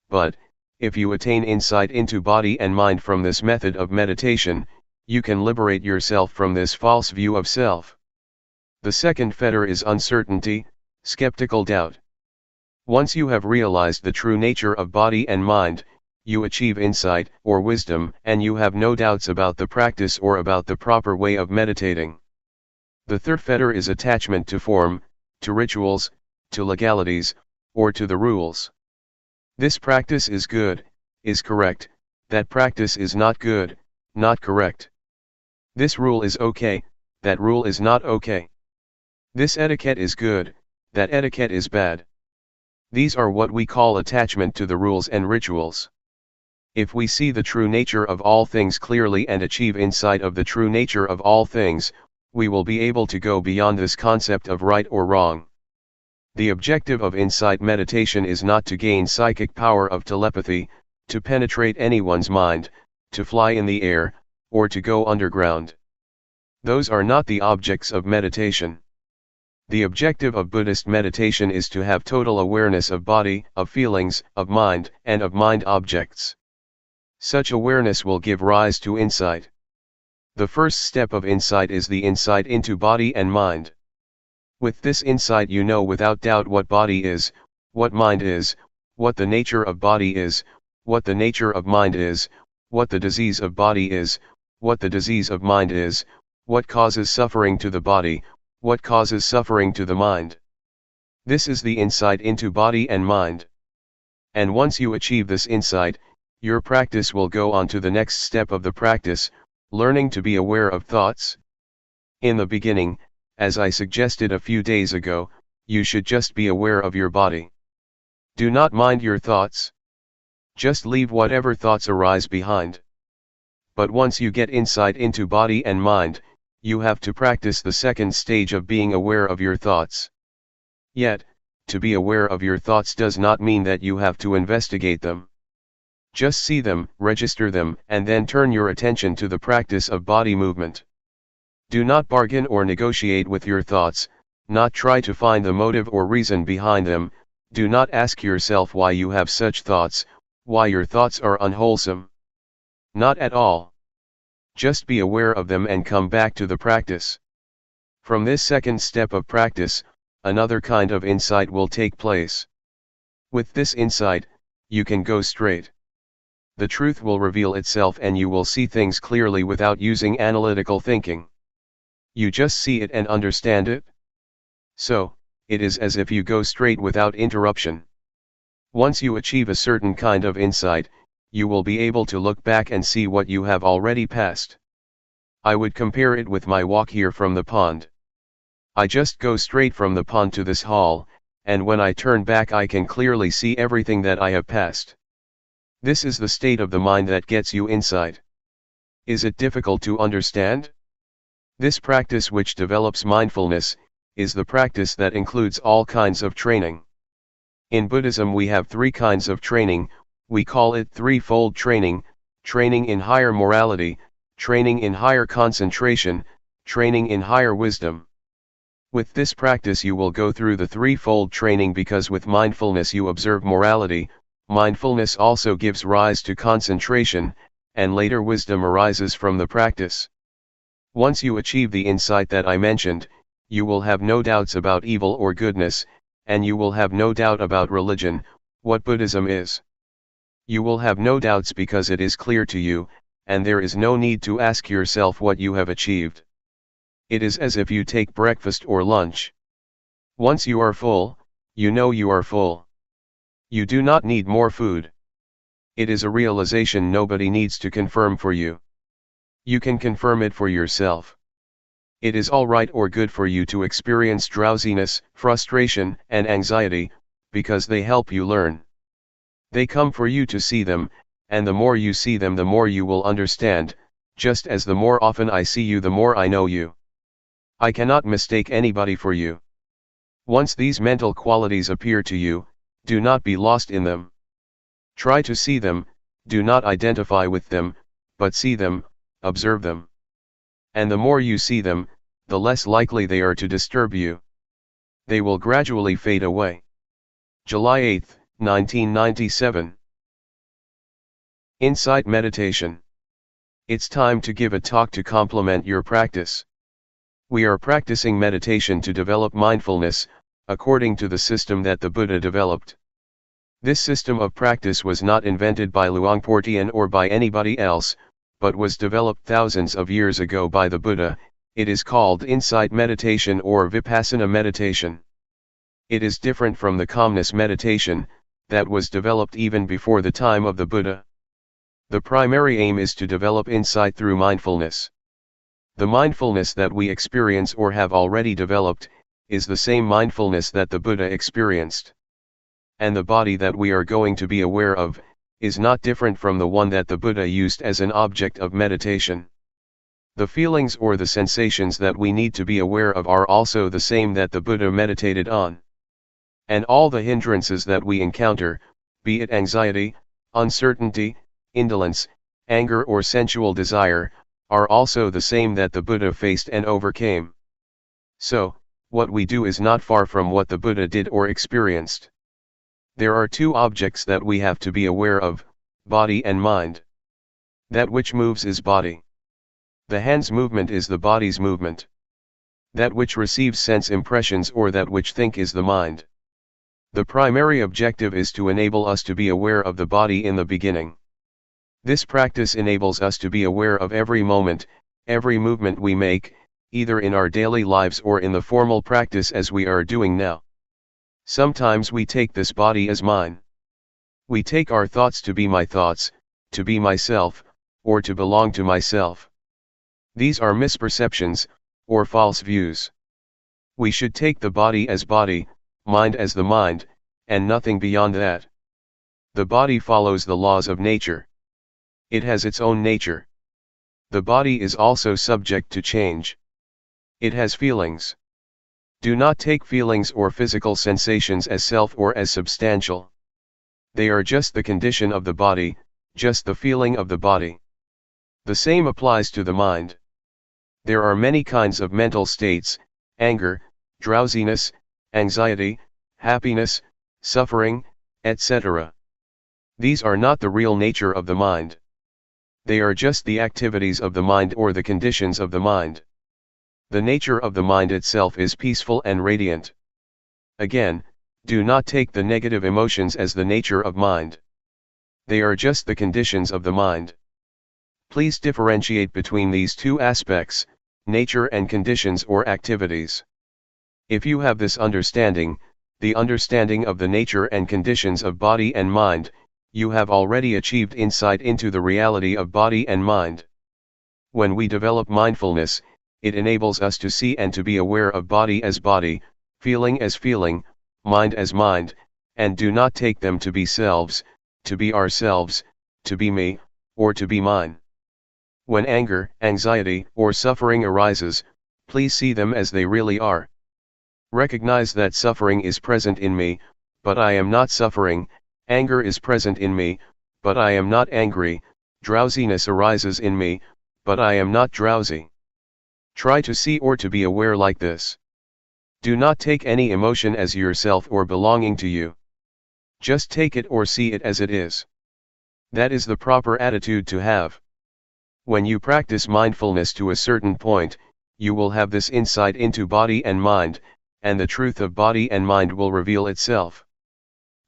But, if you attain insight into body and mind from this method of meditation, you can liberate yourself from this false view of self. The second fetter is uncertainty, skeptical doubt. Once you have realized the true nature of body and mind, you achieve insight or wisdom, and you have no doubts about the practice or about the proper way of meditating. The third fetter is attachment to form, to rituals, to legalities, or to the rules. This practice is good, is correct; that practice is not good, not correct. This rule is okay, that rule is not okay. This etiquette is good, that etiquette is bad. These are what we call attachment to the rules and rituals. If we see the true nature of all things clearly and achieve insight of the true nature of all things, we will be able to go beyond this concept of right or wrong. The objective of insight meditation is not to gain psychic power of telepathy, to penetrate anyone's mind, to fly in the air, or to go underground. Those are not the objects of meditation. The objective of Buddhist meditation is to have total awareness of body, of feelings, of mind, and of mind objects. Such awareness will give rise to insight. The first step of insight is the insight into body and mind. With this insight you know without doubt what body is, what mind is, what the nature of body is, what the nature of mind is, what the disease of body is, what the disease of mind is, what causes suffering to the body, what causes suffering to the mind. This is the insight into body and mind. And once you achieve this insight, your practice will go on to the next step of the practice, learning to be aware of thoughts. In the beginning, as I suggested a few days ago, you should just be aware of your body. Do not mind your thoughts. Just leave whatever thoughts arise behind. But once you get insight into body and mind, you have to practice the second stage of being aware of your thoughts. Yet, to be aware of your thoughts does not mean that you have to investigate them. Just see them, register them, and then turn your attention to the practice of body movement. Do not bargain or negotiate with your thoughts, not try to find the motive or reason behind them. Do not ask yourself why you have such thoughts, why your thoughts are unwholesome. Not at all. Just be aware of them and come back to the practice. From this second step of practice, another kind of insight will take place. With this insight, you can go straight. The truth will reveal itself and you will see things clearly without using analytical thinking. You just see it and understand it. So, it is as if you go straight without interruption. Once you achieve a certain kind of insight, you will be able to look back and see what you have already passed. I would compare it with my walk here from the pond. I just go straight from the pond to this hall, and when I turn back I can clearly see everything that I have passed. This is the state of the mind that gets you insight. Is it difficult to understand? This practice, which develops mindfulness, is the practice that includes all kinds of training. In Buddhism we have three kinds of training. We call it threefold training: training in higher morality, training in higher concentration, training in higher wisdom. With this practice you will go through the threefold training because with mindfulness you observe morality, mindfulness also gives rise to concentration, and later wisdom arises from the practice. Once you achieve the insight that I mentioned, you will have no doubts about evil or goodness, and you will have no doubt about religion, what Buddhism is. You will have no doubts because it is clear to you, and there is no need to ask yourself what you have achieved. It is as if you take breakfast or lunch. Once you are full, you know you are full. You do not need more food. It is a realization nobody needs to confirm for you. You can confirm it for yourself. It is all right or good for you to experience drowsiness, frustration, and anxiety, because they help you learn. They come for you to see them, and the more you see them the more you will understand, just as the more often I see you the more I know you. I cannot mistake anybody for you. Once these mental qualities appear to you, do not be lost in them. Try to see them, do not identify with them, but see them, observe them. And the more you see them, the less likely they are to disturb you. They will gradually fade away. July 8, 1997. Insight Meditation. It's time to give a talk to complement your practice. We are practicing meditation to develop mindfulness, according to the system that the Buddha developed. This system of practice was not invented by Luangpor Teean or by anybody else, but was developed thousands of years ago by the Buddha. It is called insight meditation or Vipassana meditation. It is different from the calmness meditation, that was developed even before the time of the Buddha. The primary aim is to develop insight through mindfulness. The mindfulness that we experience or have already developed, is the same mindfulness that the Buddha experienced. And the body that we are going to be aware of, is not different from the one that the Buddha used as an object of meditation. The feelings or the sensations that we need to be aware of are also the same that the Buddha meditated on. And all the hindrances that we encounter, be it anxiety, uncertainty, indolence, anger or sensual desire, are also the same that the Buddha faced and overcame. So, what we do is not far from what the Buddha did or experienced. There are two objects that we have to be aware of, body and mind. That which moves is body. The hand's movement is the body's movement. that which receives sense impressions or that which think is the mind. The primary objective is to enable us to be aware of the body in the beginning. This practice enables us to be aware of every moment, every movement we make, either in our daily lives or in the formal practice as we are doing now. Sometimes we take this body as mine. We take our thoughts to be my thoughts, to be myself, or to belong to myself. These are misperceptions, or false views. We should take the body as body, mind as the mind, and nothing beyond that. The body follows the laws of nature. It has its own nature. The body is also subject to change. It has feelings. Do not take feelings or physical sensations as self or as substantial. They are just the condition of the body, just the feeling of the body. The same applies to the mind. There are many kinds of mental states: anger, drowsiness, anxiety, happiness, suffering, etc. These are not the real nature of the mind. They are just the activities of the mind or the conditions of the mind. The nature of the mind itself is peaceful and radiant. Again, do not take the negative emotions as the nature of mind. They are just the conditions of the mind. Please differentiate between these two aspects, nature and conditions or activities. If you have this understanding, the understanding of the nature and conditions of body and mind, you have already achieved insight into the reality of body and mind. When we develop mindfulness, it enables us to see and to be aware of body as body, feeling as feeling, mind as mind, and do not take them to be selves, to be ourselves, to be me, or to be mine. When anger, anxiety, or suffering arises, please see them as they really are. Recognize that suffering is present in me, but I am not suffering. Anger is present in me, but I am not angry. Drowsiness arises in me, but I am not drowsy. Try to see or to be aware like this. Do not take any emotion as yourself or belonging to you. Just take it or see it as it is. That is the proper attitude to have. When you practice mindfulness to a certain point, you will have this insight into body and mind, and the truth of body and mind will reveal itself.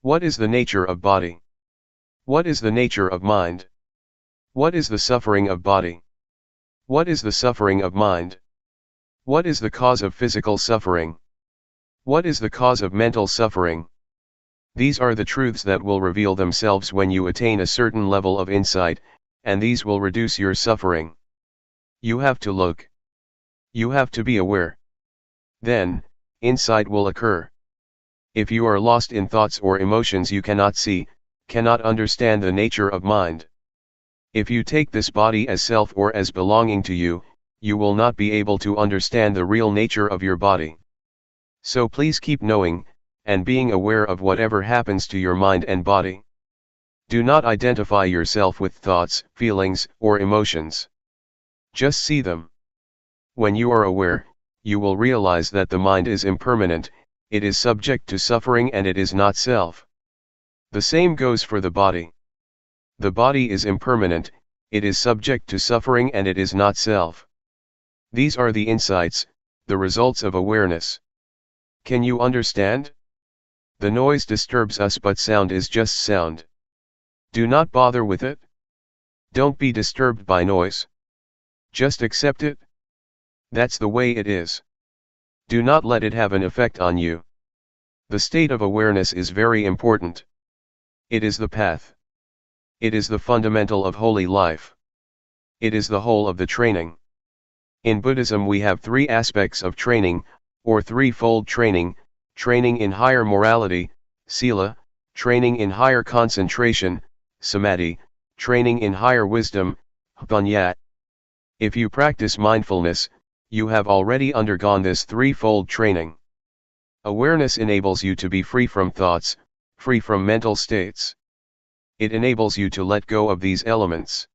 What is the nature of body? What is the nature of mind? What is the suffering of body? What is the suffering of mind? What is the cause of physical suffering? What is the cause of mental suffering? These are the truths that will reveal themselves when you attain a certain level of insight, and these will reduce your suffering. You have to look. You have to be aware. Then, insight will occur. If you are lost in thoughts or emotions, you cannot see, cannot understand the nature of mind. If you take this body as self or as belonging to you, you will not be able to understand the real nature of your body. So please keep knowing, and being aware of whatever happens to your mind and body. Do not identify yourself with thoughts, feelings, or emotions. Just see them. When you are aware, you will realize that the mind is impermanent, it is subject to suffering, and it is not self. The same goes for the body. The body is impermanent, it is subject to suffering, and it is not self. These are the insights, the results of awareness. Can you understand? The noise disturbs us, but sound is just sound. Do not bother with it. Don't be disturbed by noise. Just accept it. That's the way it is. Do not let it have an effect on you. The state of awareness is very important. It is the path. It is the fundamental of holy life. It is the whole of the training. In Buddhism we have three aspects of training, or threefold training: training in higher morality, sila; training in higher concentration, samadhi; training in higher wisdom, panya. If you practice mindfulness, you have already undergone this threefold training. Awareness enables you to be free from thoughts, free from mental states. It enables you to let go of these elements.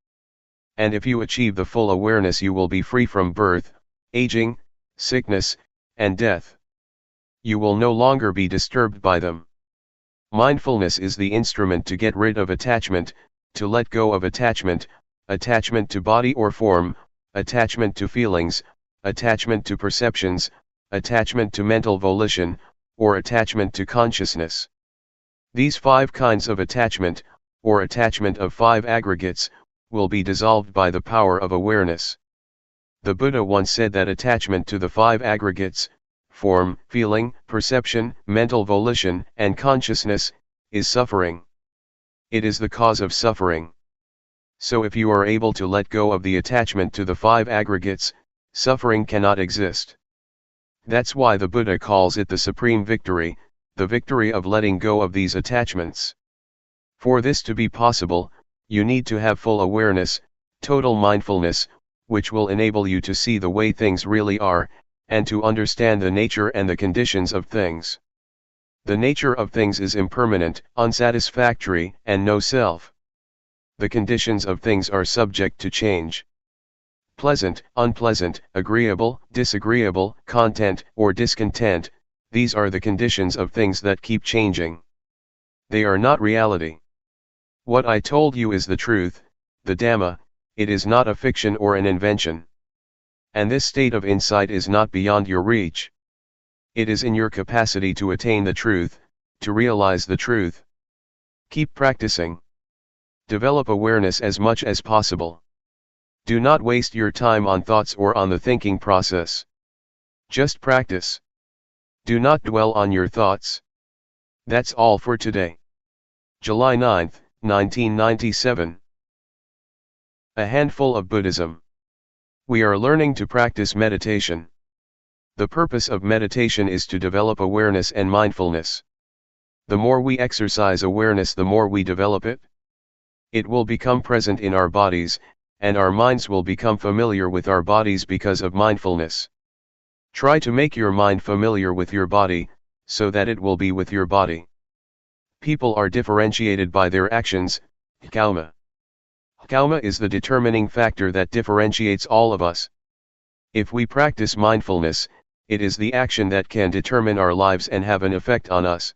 And if you achieve the full awareness, you will be free from birth, aging, sickness, and death. You will no longer be disturbed by them. Mindfulness is the instrument to get rid of attachment, to let go of attachment, attachment to body or form, attachment to feelings, attachment to perceptions, attachment to mental volition, or attachment to consciousness. These 5 kinds of attachment, or attachment of 5 aggregates, will be dissolved by the power of awareness. The Buddha once said that attachment to the 5 aggregates, form, feeling, perception, mental volition, and consciousness, is suffering. It is the cause of suffering. So if you are able to let go of the attachment to the 5 aggregates, suffering cannot exist. That's why the Buddha calls it the supreme victory, the victory of letting go of these attachments. For this to be possible, you need to have full awareness, total mindfulness, which will enable you to see the way things really are, and to understand the nature and the conditions of things. The nature of things is impermanent, unsatisfactory, and no self. The conditions of things are subject to change. Pleasant, unpleasant, agreeable, disagreeable, content or discontent, these are the conditions of things that keep changing. They are not reality. What I told you is the truth, the Dhamma, it is not a fiction or an invention. And this state of insight is not beyond your reach. It is in your capacity to attain the truth, to realize the truth. Keep practicing. Develop awareness as much as possible. Do not waste your time on thoughts or on the thinking process. Just practice. Do not dwell on your thoughts. That's all for today. July 9, 1997. A handful of Buddhism. We are learning to practice meditation. The purpose of meditation is to develop awareness and mindfulness. The more we exercise awareness, the more we develop it. It will become present in our bodies, and our minds will become familiar with our bodies because of mindfulness. Try to make your mind familiar with your body, so that it will be with your body. People are differentiated by their actions, karma. Karma is the determining factor that differentiates all of us. If we practice mindfulness, it is the action that can determine our lives and have an effect on us.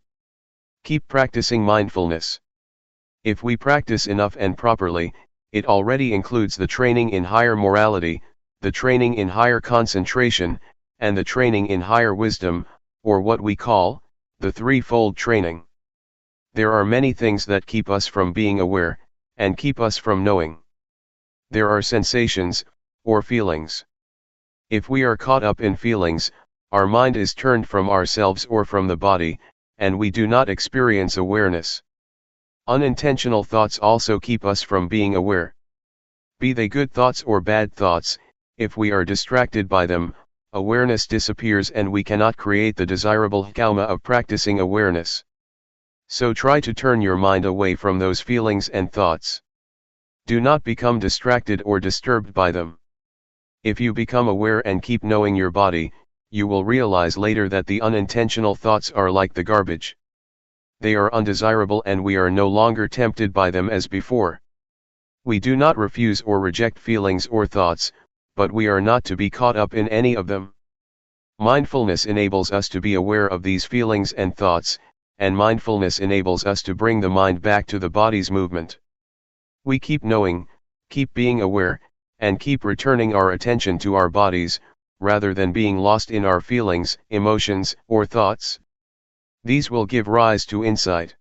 Keep practicing mindfulness. If we practice enough and properly, it already includes the training in higher morality, the training in higher concentration, and the training in higher wisdom, or what we call, the threefold training. There are many things that keep us from being aware, and keep us from knowing. There are sensations, or feelings. If we are caught up in feelings, our mind is turned from ourselves or from the body, and we do not experience awareness. Unintentional thoughts also keep us from being aware. Be they good thoughts or bad thoughts, if we are distracted by them, awareness disappears and we cannot create the desirable karma of practicing awareness. So try to turn your mind away from those feelings and thoughts. Do not become distracted or disturbed by them. If you become aware and keep knowing your body, you will realize later that the unintentional thoughts are like the garbage. They are undesirable and we are no longer tempted by them as before. We do not refuse or reject feelings or thoughts, but we are not to be caught up in any of them. Mindfulness enables us to be aware of these feelings and thoughts, and mindfulness enables us to bring the mind back to the body's movement. We keep knowing, keep being aware, and keep returning our attention to our bodies, rather than being lost in our feelings, emotions, or thoughts. These will give rise to insight.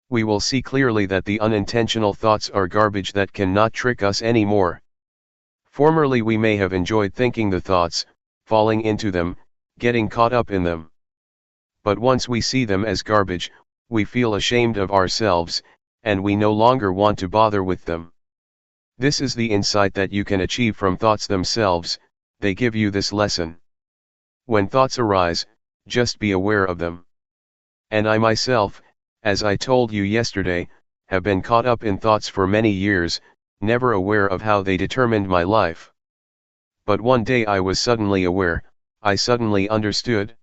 We will see clearly that the unintentional thoughts are garbage that cannot trick us anymore. Formerly we may have enjoyed thinking the thoughts, falling into them, getting caught up in them. But once we see them as garbage, we feel ashamed of ourselves, and we no longer want to bother with them. This is the insight that you can achieve from thoughts themselves. They give you this lesson. When thoughts arise, just be aware of them. And I myself, as I told you yesterday, have been caught up in thoughts for many years, never aware of how they determined my life. But one day I was suddenly aware, I suddenly understood.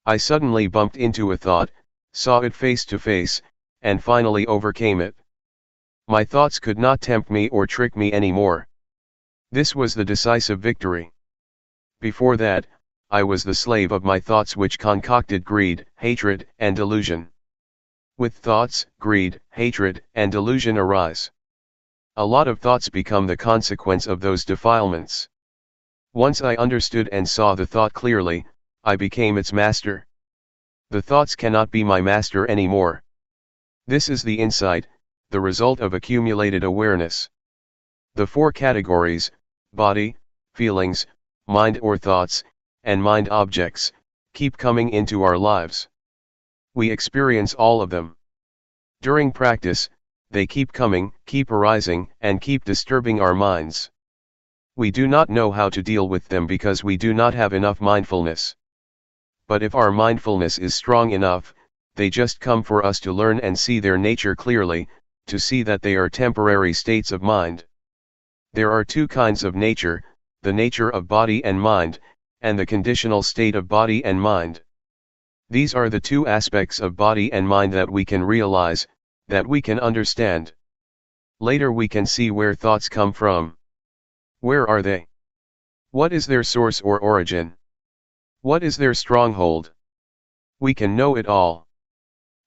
I suddenly bumped into a thought, saw it face to face, and finally overcame it. My thoughts could not tempt me or trick me anymore. This was the decisive victory. Before that, I was the slave of my thoughts which concocted greed, hatred, and delusion. With thoughts, greed, hatred, and delusion arise. A lot of thoughts become the consequence of those defilements. Once I understood and saw the thought clearly, I became its master. The thoughts cannot be my master anymore. This is the insight, the result of accumulated awareness. The four categories, body, feelings, mind or thoughts, and mind objects, keep coming into our lives. We experience all of them. During practice, they keep coming, keep arising, and keep disturbing our minds. We do not know how to deal with them because we do not have enough mindfulness. But if our mindfulness is strong enough, they just come for us to learn and see their nature clearly, to see that they are temporary states of mind. There are two kinds of nature, the nature of body and mind, and the conditional state of body and mind. These are the two aspects of body and mind that we can realize, that we can understand. Later we can see where thoughts come from. Where are they? What is their source or origin? What is their stronghold? We can know it all.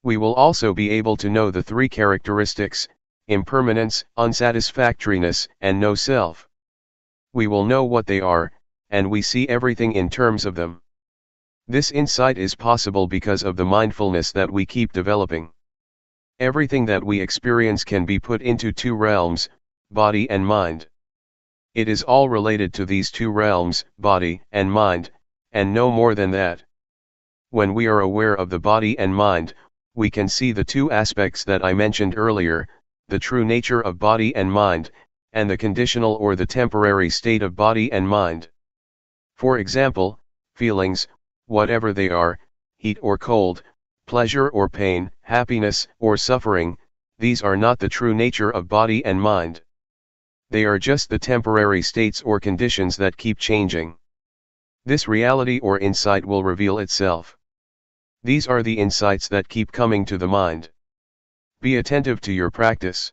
We will also be able to know the three characteristics, impermanence, unsatisfactoriness, and no self. We will know what they are, and we see everything in terms of them. This insight is possible because of the mindfulness that we keep developing. Everything that we experience can be put into two realms, body and mind. It is all related to these two realms, body and mind, and no more than that. When we are aware of the body and mind, we can see the two aspects that I mentioned earlier, the true nature of body and mind, and the conditional or the temporary state of body and mind. For example, feelings, whatever they are, heat or cold, pleasure or pain, happiness or suffering, these are not the true nature of body and mind. They are just the temporary states or conditions that keep changing. This reality or insight will reveal itself. These are the insights that keep coming to the mind. Be attentive to your practice.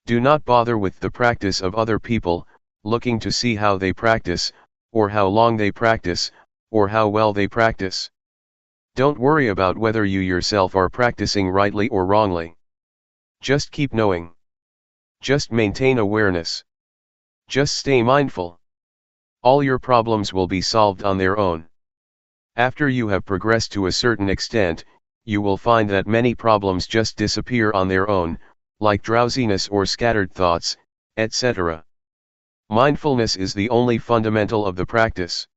Do not bother with the practice of other people, looking to see how they practice, or how long they practice, or how well they practice. Don't worry about whether you yourself are practicing rightly or wrongly. Just keep knowing. Just maintain awareness. Just stay mindful. All your problems will be solved on their own. After you have progressed to a certain extent, you will find that many problems just disappear on their own, like drowsiness or scattered thoughts, etc. Mindfulness is the only fundamental of the practice.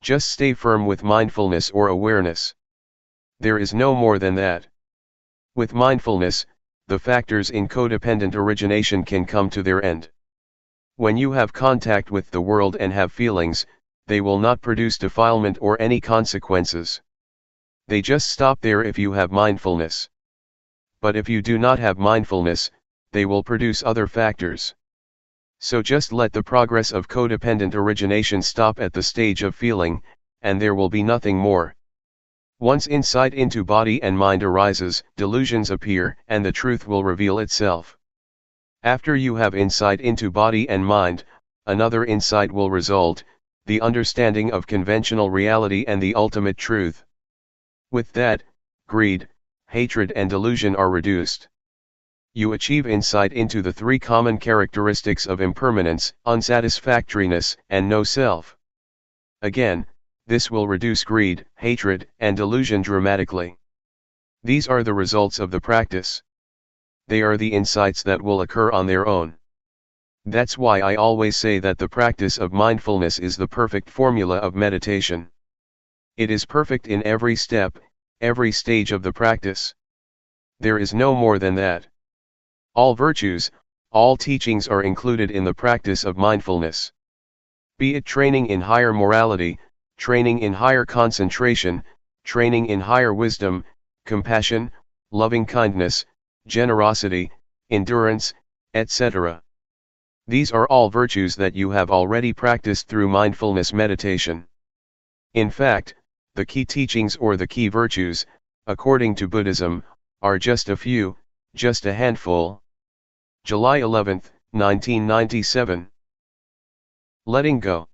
Just stay firm with mindfulness or awareness. There is no more than that. With mindfulness, the factors in codependent origination can come to their end. When you have contact with the world and have feelings, they will not produce defilement or any consequences. They just stop there if you have mindfulness. But if you do not have mindfulness, they will produce other factors. So just let the progress of codependent origination stop at the stage of feeling, and there will be nothing more. Once insight into body and mind arises, delusions appear, and the truth will reveal itself. After you have insight into body and mind, another insight will result, the understanding of conventional reality and the ultimate truth. With that, greed, hatred and delusion are reduced. You achieve insight into the three common characteristics of impermanence, unsatisfactoriness, and no self. Again, this will reduce greed, hatred, and delusion dramatically. These are the results of the practice. They are the insights that will occur on their own. That's why I always say that the practice of mindfulness is the perfect formula of meditation. It is perfect in every step, every stage of the practice. There is no more than that. All virtues, all teachings are included in the practice of mindfulness. Be it training in higher morality, training in higher concentration, training in higher wisdom, compassion, loving kindness, generosity, endurance, etc. These are all virtues that you have already practiced through mindfulness meditation. In fact, the key teachings or the key virtues, according to Buddhism, are just a few, just a handful. July 11, 1997. Letting go.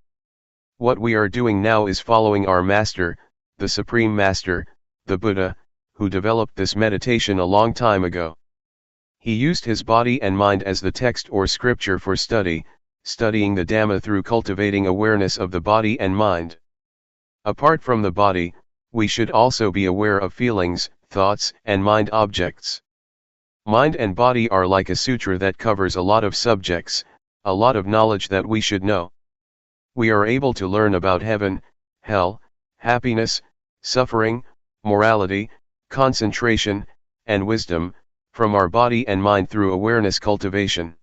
What we are doing now is following our Master, the Supreme Master, the Buddha, who developed this meditation a long time ago. He used his body and mind as the text or scripture for study, studying the Dhamma through cultivating awareness of the body and mind. Apart from the body, we should also be aware of feelings, thoughts, and mind objects. Mind and body are like a sutra that covers a lot of subjects, a lot of knowledge that we should know. We are able to learn about heaven, hell, happiness, suffering, morality, concentration, and wisdom, from our body and mind through awareness cultivation.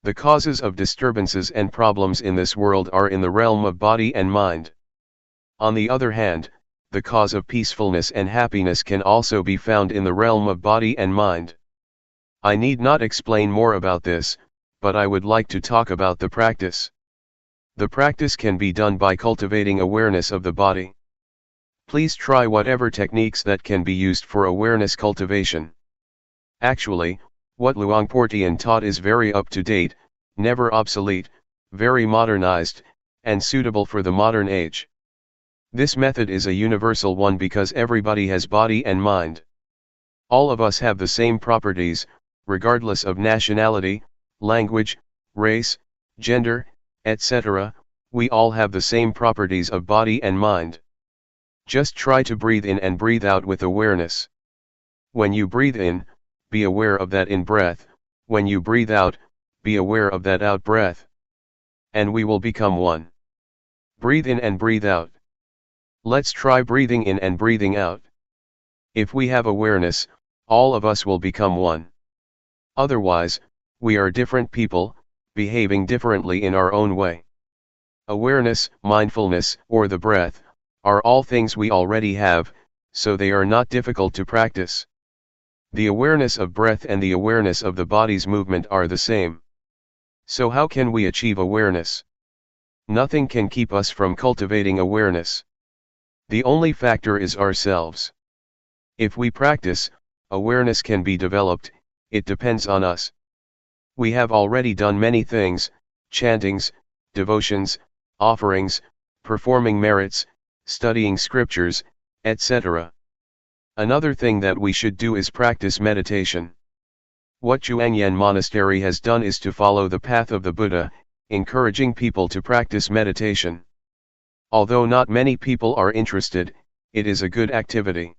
The causes of disturbances and problems in this world are in the realm of body and mind. On the other hand, the cause of peacefulness and happiness can also be found in the realm of body and mind. I need not explain more about this, but I would like to talk about the practice. The practice can be done by cultivating awareness of the body. Please try whatever techniques that can be used for awareness cultivation. Actually, what Luangpor Teean taught is very up to date, never obsolete, very modernized, and suitable for the modern age. This method is a universal one because everybody has body and mind. All of us have the same properties, regardless of nationality, language, race, gender, etc. We all have the same properties of body and mind. Just try to breathe in and breathe out with awareness. When you breathe in, be aware of that in breath, when you breathe out, be aware of that out breath. And we will become one. Breathe in and breathe out. Let's try breathing in and breathing out. If we have awareness, all of us will become one. Otherwise, we are different people, behaving differently in our own way. Awareness, mindfulness, or the breath, are all things we already have, so they are not difficult to practice. The awareness of breath and the awareness of the body's movement are the same. So how can we achieve awareness? Nothing can keep us from cultivating awareness. The only factor is ourselves. If we practice, awareness can be developed, it depends on us. We have already done many things, chantings, devotions, offerings, performing merits, studying scriptures, etc. Another thing that we should do is practice meditation. What Zhuangyan Monastery has done is to follow the path of the Buddha, encouraging people to practice meditation. Although not many people are interested, it is a good activity.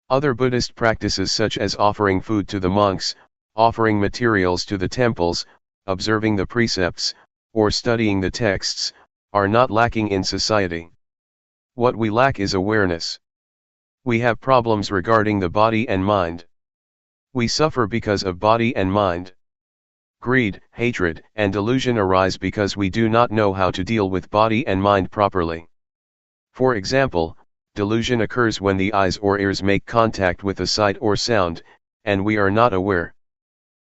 Other Buddhist practices such as offering food to the monks, offering materials to the temples, observing the precepts, or studying the texts, are not lacking in society. What we lack is awareness. We have problems regarding the body and mind. We suffer because of body and mind. Greed, hatred, and delusion arise because we do not know how to deal with body and mind properly. For example, delusion occurs when the eyes or ears make contact with a sight or sound, and we are not aware.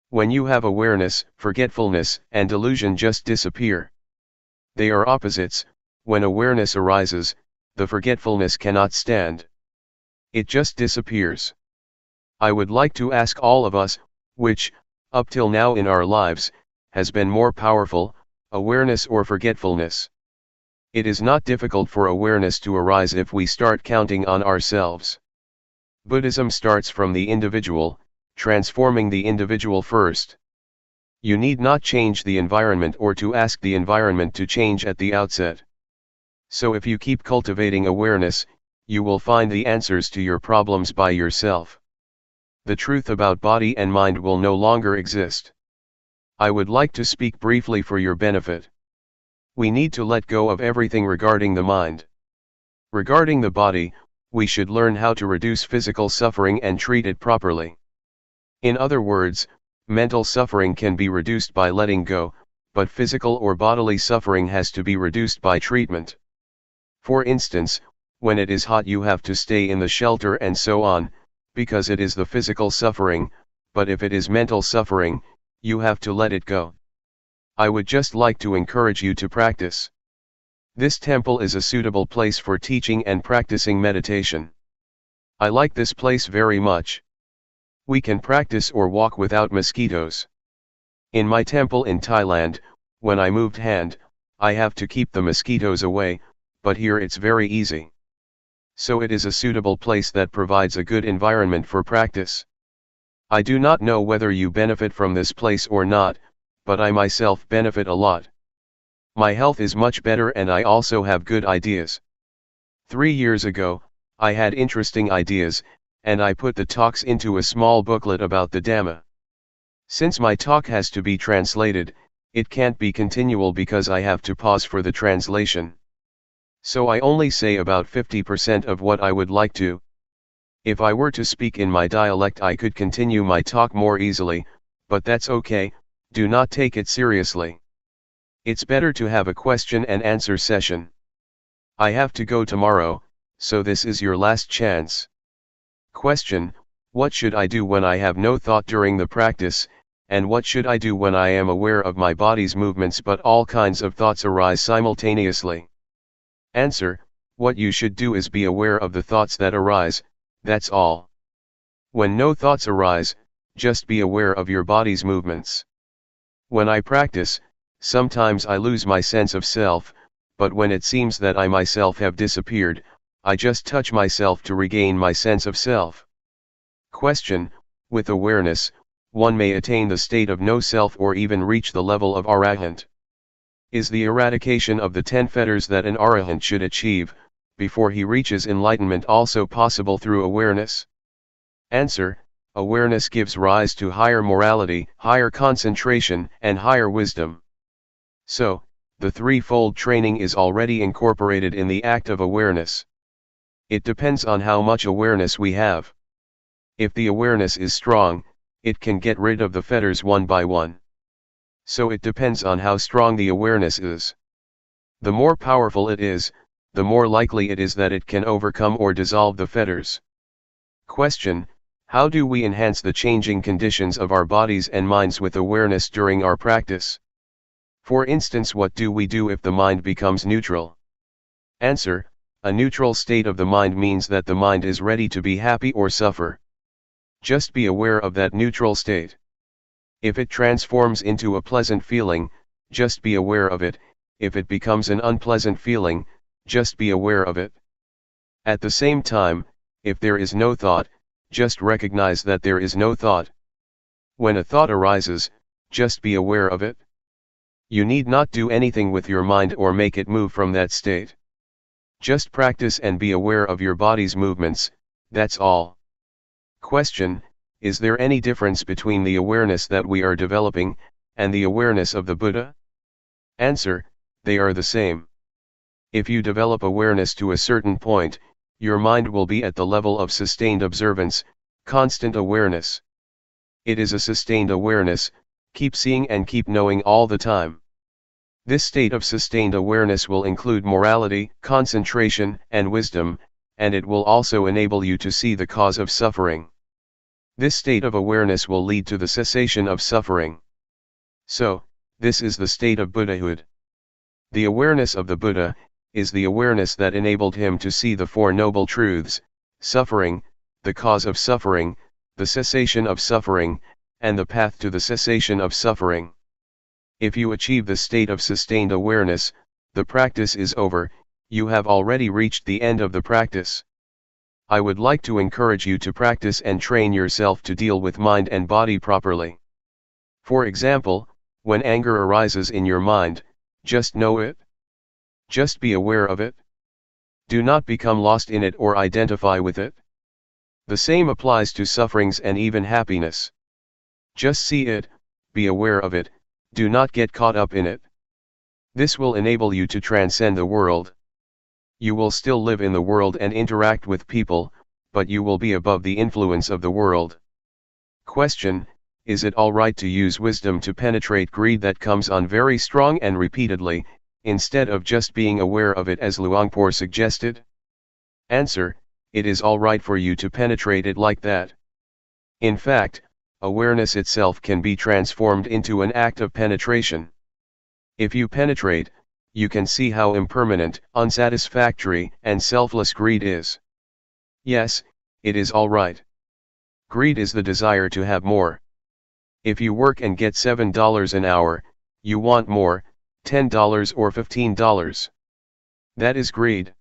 When you have awareness, forgetfulness and delusion just disappear. They are opposites. When awareness arises, the forgetfulness cannot stand. It just disappears. I would like to ask all of us, which, up till now in our lives, has been more powerful, awareness or forgetfulness? It is not difficult for awareness to arise if we start counting on ourselves. Buddhism starts from the individual, transforming the individual first. You need not change the environment or to ask the environment to change at the outset. So if you keep cultivating awareness, you will find the answers to your problems by yourself. The truth about body and mind will no longer exist. I would like to speak briefly for your benefit. We need to let go of everything regarding the mind. Regarding the body, we should learn how to reduce physical suffering and treat it properly. In other words, mental suffering can be reduced by letting go, but physical or bodily suffering has to be reduced by treatment. For instance, when it is hot you have to stay in the shelter and so on, because it is the physical suffering, but if it is mental suffering, you have to let it go. I would just like to encourage you to practice. This temple is a suitable place for teaching and practicing meditation. I like this place very much. We can practice or walk without mosquitoes. In my temple in Thailand, when I moved hand, I have to keep the mosquitoes away, but here it's very easy. So it is a suitable place that provides a good environment for practice. I do not know whether you benefit from this place or not, but I myself benefit a lot. My health is much better and I also have good ideas. 3 years ago, I had interesting ideas, and I put the talks into a small booklet about the Dhamma. Since my talk has to be translated, it can't be continual because I have to pause for the translation. So I only say about 50% of what I would like to. If I were to speak in my dialect I could continue my talk more easily, but that's okay, do not take it seriously. It's better to have a question and answer session. I have to go tomorrow, so this is your last chance. Question: what should I do when I have no thought during the practice, and what should I do when I am aware of my body's movements but all kinds of thoughts arise simultaneously? Answer: what you should do is be aware of the thoughts that arise, that's all. When no thoughts arise, just be aware of your body's movements. When I practice, sometimes I lose my sense of self, but when it seems that I myself have disappeared, I just touch myself to regain my sense of self. Question: with awareness, one may attain the state of no self or even reach the level of arahant. Is the eradication of the 10 fetters that an arahant should achieve, before he reaches enlightenment also possible through awareness? Answer: awareness gives rise to higher morality, higher concentration, and higher wisdom. So, the threefold training is already incorporated in the act of awareness. It depends on how much awareness we have. If the awareness is strong, it can get rid of the fetters one by one. So it depends on how strong the awareness is. The more powerful it is, the more likely it is that it can overcome or dissolve the fetters. Question: how do we enhance the changing conditions of our bodies and minds with awareness during our practice? For instance, what do we do if the mind becomes neutral? Answer: a neutral state of the mind means that the mind is ready to be happy or suffer. Just be aware of that neutral state. If it transforms into a pleasant feeling, just be aware of it. If it becomes an unpleasant feeling, just be aware of it. At the same time, if there is no thought, just recognize that there is no thought. When a thought arises, just be aware of it. You need not do anything with your mind or make it move from that state. Just practice and be aware of your body's movements, that's all. Question: is there any difference between the awareness that we are developing, and the awareness of the Buddha? Answer: they are the same. If you develop awareness to a certain point, your mind will be at the level of sustained observance, constant awareness. It is a sustained awareness, keep seeing and keep knowing all the time. This state of sustained awareness will include morality, concentration, and wisdom, and it will also enable you to see the cause of suffering. This state of awareness will lead to the cessation of suffering. So, this is the state of Buddhahood. The awareness of the Buddha is the awareness that enabled him to see the Four Noble Truths: suffering, the cause of suffering, the cessation of suffering, and the path to the cessation of suffering. If you achieve the state of sustained awareness, the practice is over, you have already reached the end of the practice. I would like to encourage you to practice and train yourself to deal with mind and body properly. For example, when anger arises in your mind, just know it. Just be aware of it. Do not become lost in it or identify with it. The same applies to sufferings and even happiness. Just see it, be aware of it, do not get caught up in it. This will enable you to transcend the world. You will still live in the world and interact with people, but you will be above the influence of the world. Question: is it alright to use wisdom to penetrate greed that comes on very strong and repeatedly, instead of just being aware of it as Luangpor suggested? Answer: it is alright for you to penetrate it like that. In fact, awareness itself can be transformed into an act of penetration. If you penetrate, you can see how impermanent, unsatisfactory, and selfless greed is. Yes, it is alright. Greed is the desire to have more. If you work and get $7 an hour, you want more, $10 or $15. That is greed.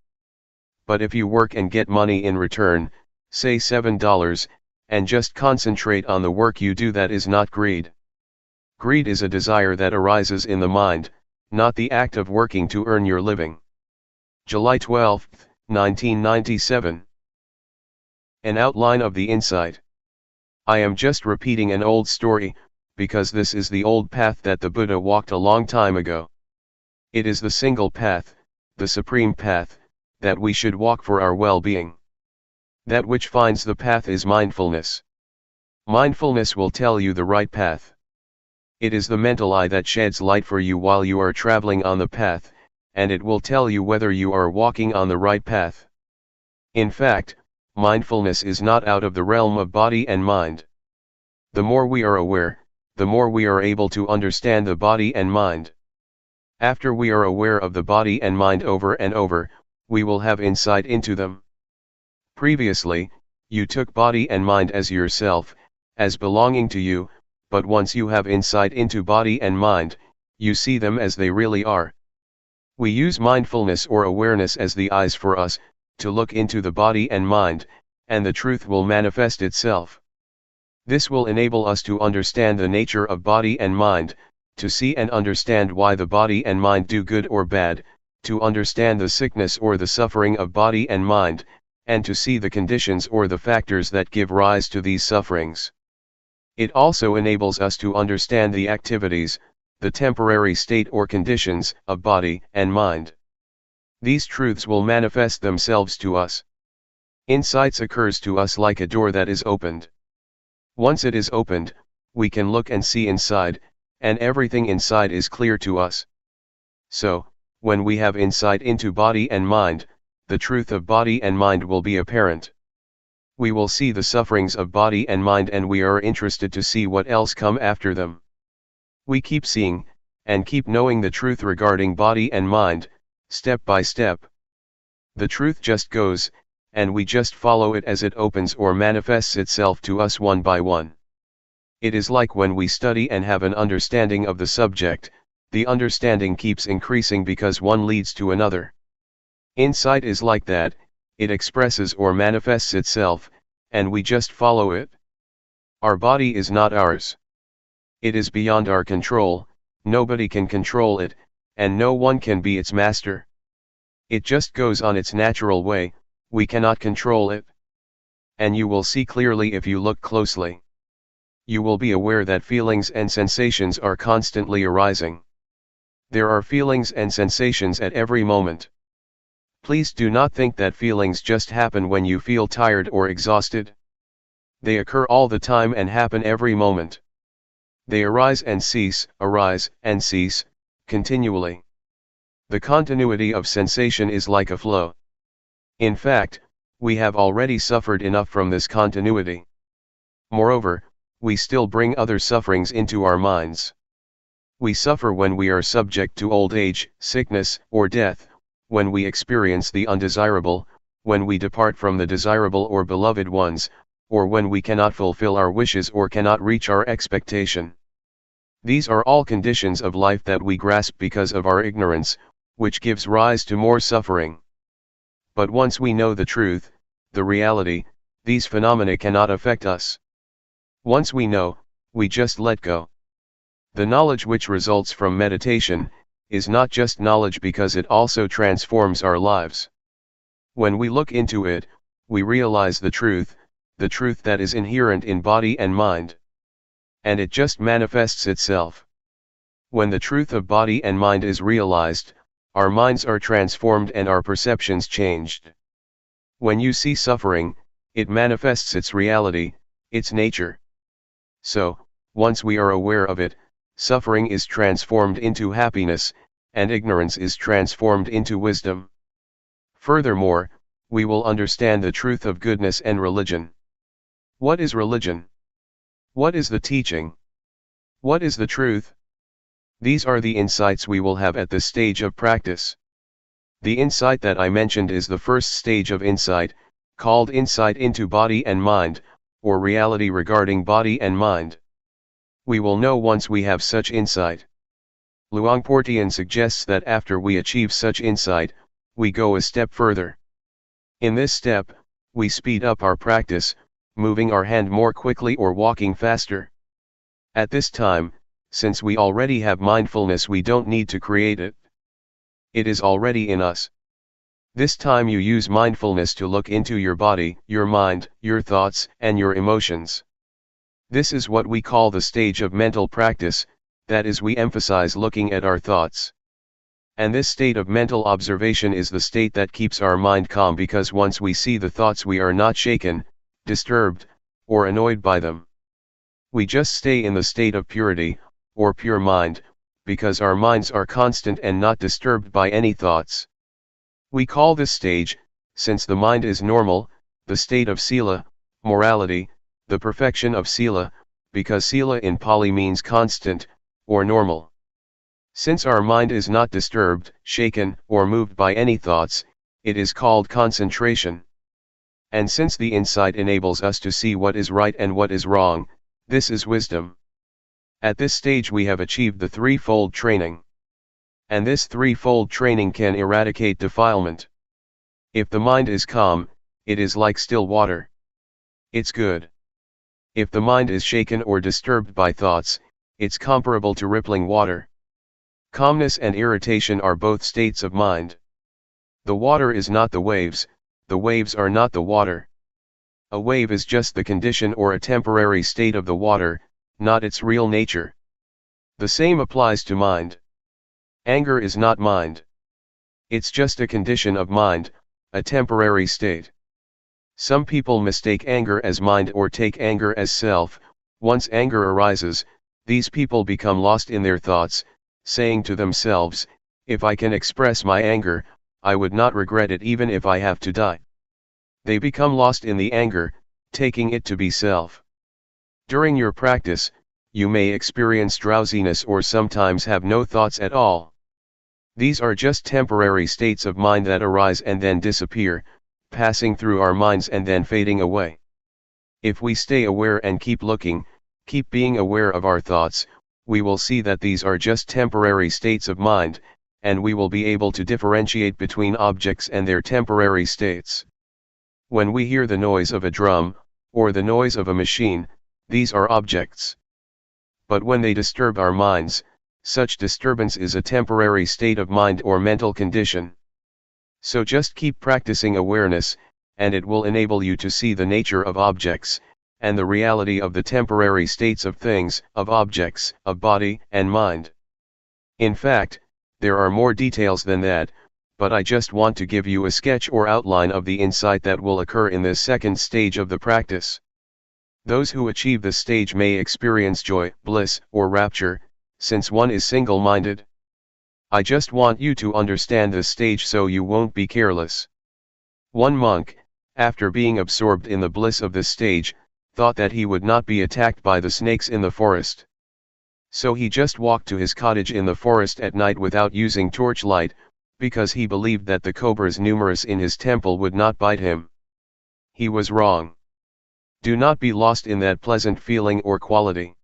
But if you work and get money in return, say $7, and just concentrate on the work you do, that is not greed. Greed is a desire that arises in the mind, not the act of working to earn your living. July 12, 1997. An outline of the insight. I am just repeating an old story, because this is the old path that the Buddha walked a long time ago. It is the single path, the supreme path, that we should walk for our well-being. That which finds the path is mindfulness. Mindfulness will tell you the right path. It is the mental eye that sheds light for you while you are traveling on the path, and it will tell you whether you are walking on the right path. In fact, mindfulness is not out of the realm of body and mind. The more we are aware, the more we are able to understand the body and mind. After we are aware of the body and mind over and over, we will have insight into them. Previously, you took body and mind as yourself, as belonging to you, but once you have insight into body and mind, you see them as they really are. We use mindfulness or awareness as the eyes for us, to look into the body and mind, and the truth will manifest itself. This will enable us to understand the nature of body and mind, to see and understand why the body and mind do good or bad, to understand the sickness or the suffering of body and mind, and to see the conditions or the factors that give rise to these sufferings. It also enables us to understand the activities, the temporary state or conditions, of body and mind. These truths will manifest themselves to us. Insights occurs to us like a door that is opened. Once it is opened, we can look and see inside, and everything inside is clear to us. So, when we have insight into body and mind, the truth of body and mind will be apparent. We will see the sufferings of body and mind, and we are interested to see what else come after them. We keep seeing, and keep knowing the truth regarding body and mind, step by step. The truth just goes, and we just follow it as it opens or manifests itself to us one by one. It is like when we study and have an understanding of the subject, the understanding keeps increasing because one leads to another. Insight is like that, it expresses or manifests itself, and we just follow it. Our body is not ours. It is beyond our control, nobody can control it, and no one can be its master. It just goes on its natural way, we cannot control it. And you will see clearly if you look closely. You will be aware that feelings and sensations are constantly arising. There are feelings and sensations at every moment. Please do not think that feelings just happen when you feel tired or exhausted. They occur all the time and happen every moment. They arise and cease, continually. The continuity of sensation is like a flow. In fact, we have already suffered enough from this continuity. Moreover, we still bring other sufferings into our minds. We suffer when we are subject to old age, sickness, or death, when we experience the undesirable, when we depart from the desirable or beloved ones, or when we cannot fulfill our wishes or cannot reach our expectation. These are all conditions of life that we grasp because of our ignorance, which gives rise to more suffering. But once we know the truth, the reality, these phenomena cannot affect us. Once we know, we just let go. The knowledge which results from meditation is not just knowledge because it also transforms our lives. When we look into it, we realize the truth that is inherent in body and mind. And it just manifests itself. When the truth of body and mind is realized, our minds are transformed and our perceptions changed. When you see suffering, it manifests its reality, its nature. So, once we are aware of it, suffering is transformed into happiness, and ignorance is transformed into wisdom. Furthermore, we will understand the truth of goodness and religion. What is religion? What is the teaching? What is the truth? These are the insights we will have at this stage of practice. The insight that I mentioned is the first stage of insight, called insight into body and mind, or reality regarding body and mind. We will know once we have such insight. Luangpor Teean suggests that after we achieve such insight, we go a step further. In this step, we speed up our practice, moving our hand more quickly or walking faster. At this time, Since we already have mindfulness, we don't need to create it. It is already in us. This time you use mindfulness to look into your body, your mind, your thoughts, and your emotions. This is what we call the stage of mental practice, that is, we emphasize looking at our thoughts. And this state of mental observation is the state that keeps our mind calm, because once we see the thoughts we are not shaken, disturbed, or annoyed by them. We just stay in the state of purity, or pure mind, because our minds are constant and not disturbed by any thoughts. We call this stage, since the mind is normal, the state of sila, morality, the perfection of sila, because sila in Pali means constant, or normal. Since our mind is not disturbed, shaken, or moved by any thoughts, it is called concentration. And since the insight enables us to see what is right and what is wrong, this is wisdom. At this stage we have achieved the threefold training. And this threefold training can eradicate defilement. If the mind is calm, it is like still water. It's good. If the mind is shaken or disturbed by thoughts, it's comparable to rippling water. Calmness and irritation are both states of mind. The water is not the waves are not the water. A wave is just the condition or a temporary state of the water, not its real nature. The same applies to mind. Anger is not mind. It's just a condition of mind, a temporary state. Some people mistake anger as mind or take anger as self. Once anger arises, these people become lost in their thoughts, saying to themselves, "If I can express my anger, I would not regret it even if I have to die." They become lost in the anger, taking it to be self. During your practice, you may experience drowsiness or sometimes have no thoughts at all. These are just temporary states of mind that arise and then disappear, passing through our minds and then fading away. If we stay aware and keep looking, keep being aware of our thoughts, we will see that these are just temporary states of mind, and we will be able to differentiate between objects and their temporary states. When we hear the noise of a drum, or the noise of a machine, these are objects. But when they disturb our minds, such disturbance is a temporary state of mind or mental condition. So just keep practicing awareness, and it will enable you to see the nature of objects, and the reality of the temporary states of things, of objects, of body and mind. In fact, there are more details than that, but I just want to give you a sketch or outline of the insight that will occur in this second stage of the practice. Those who achieve this stage may experience joy, bliss, or rapture, since one is single-minded. I just want you to understand this stage so you won't be careless. One monk, after being absorbed in the bliss of this stage, thought that he would not be attacked by the snakes in the forest. So he just walked to his cottage in the forest at night without using torchlight, because he believed that the cobras numerous in his temple would not bite him. He was wrong. Do not be lost in that pleasant feeling or quality.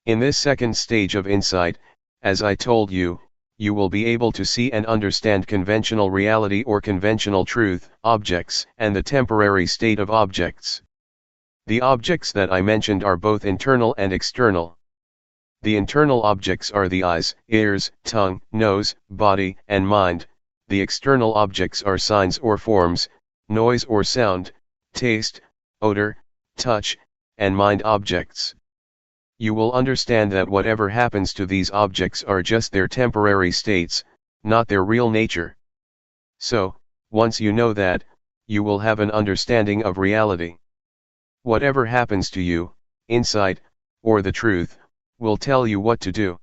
In this second stage of insight, as I told you, you will be able to see and understand conventional reality or conventional truth, objects, and the temporary state of objects. The objects that I mentioned are both internal and external. The internal objects are the eyes, ears, tongue, nose, body, and mind. The external objects are signs or forms, noise or sound, taste, odor, touch, and mind objects. You will understand that whatever happens to these objects are just their temporary states, not their real nature. So, once you know that, you will have an understanding of reality. Whatever happens to you, insight, or the truth, will tell you what to do.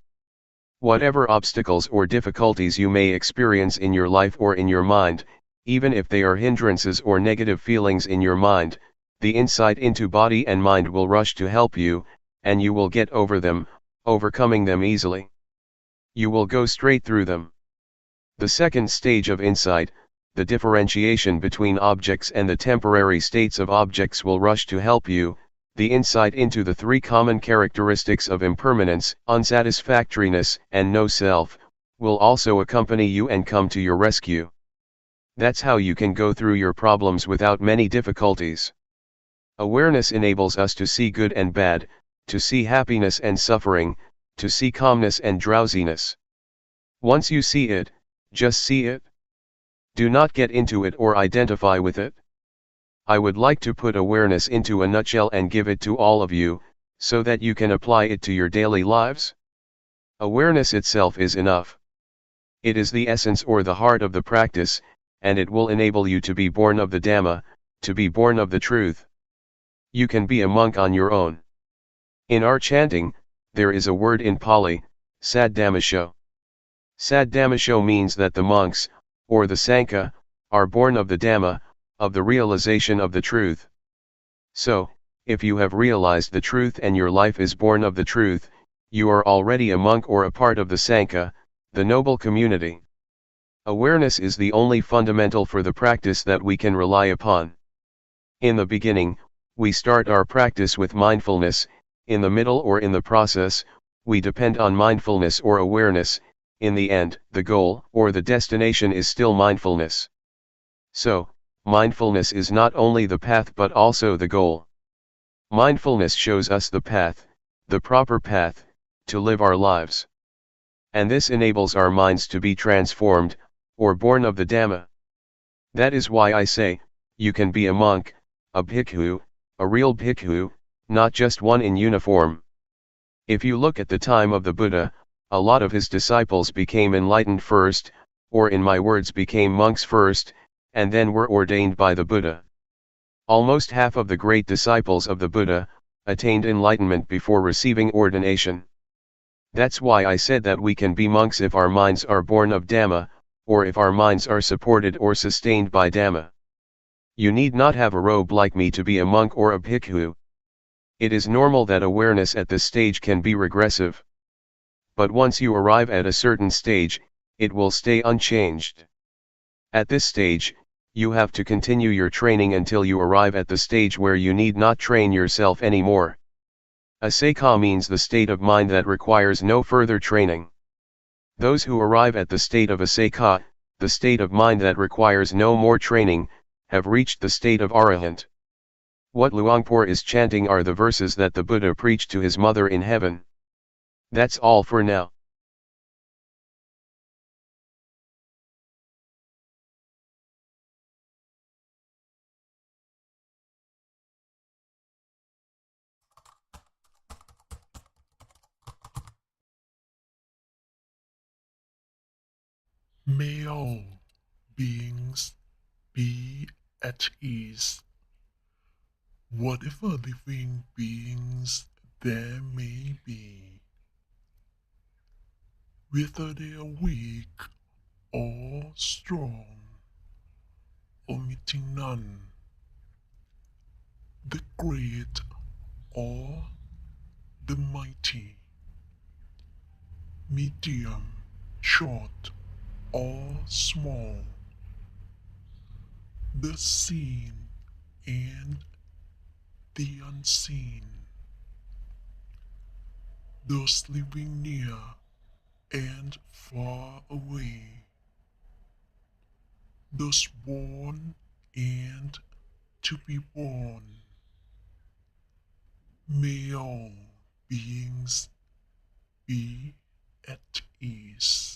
Whatever obstacles or difficulties you may experience in your life or in your mind, even if they are hindrances or negative feelings in your mind, the insight into body and mind will rush to help you, and you will get over them, overcoming them easily. You will go straight through them. The second stage of insight, the differentiation between objects and the temporary states of objects, will rush to help you. The insight into the three common characteristics of impermanence, unsatisfactoriness, and no self, will also accompany you and come to your rescue. That's how you can go through your problems without many difficulties. Awareness enables us to see good and bad, to see happiness and suffering, to see calmness and drowsiness. Once you see it, just see it. Do not get into it or identify with it. I would like to put awareness into a nutshell and give it to all of you, so that you can apply it to your daily lives. Awareness itself is enough. It is the essence or the heart of the practice, and it will enable you to be born of the Dhamma, to be born of the truth. You can be a monk on your own. In our chanting, there is a word in Pali, Saddhammasho. Saddhammasho means that the monks, or the Sangha, are born of the Dhamma, of the realization of the truth. So, if you have realized the truth and your life is born of the truth, you are already a monk or a part of the Sangha, the noble community. Awareness is the only fundamental for the practice that we can rely upon. In the beginning, we start our practice with mindfulness. In the middle or in the process, we depend on mindfulness or awareness. In the end, the goal or the destination is still mindfulness. So, mindfulness is not only the path but also the goal. Mindfulness shows us the path, the proper path, to live our lives. And this enables our minds to be transformed, or born of the Dhamma. That is why I say, you can be a monk, a bhikkhu, a real bhikkhu, not just one in uniform. If you look at the time of the Buddha, a lot of his disciples became enlightened first, or in my words became monks first, and then were ordained by the Buddha. Almost half of the great disciples of the Buddha attained enlightenment before receiving ordination. That's why I said that we can be monks if our minds are born of Dhamma, or if our minds are supported or sustained by Dhamma. You need not have a robe like me to be a monk or a bhikkhu. It is normal that awareness at this stage can be regressive. But once you arrive at a certain stage, it will stay unchanged. At this stage, you have to continue your training until you arrive at the stage where you need not train yourself anymore. Asakha means the state of mind that requires no further training. Those who arrive at the state of asakha, the state of mind that requires no more training, have reached the state of arahant. What Luangpor is chanting are the verses that the Buddha preached to his mother in heaven. That's all for now. May all beings be at ease. Whatever living beings there may be, whether they are weak or strong, omitting none, the great or the mighty, medium, short or small, the seen and the unseen, those living near and far away, those born and to be born. May all beings be at ease.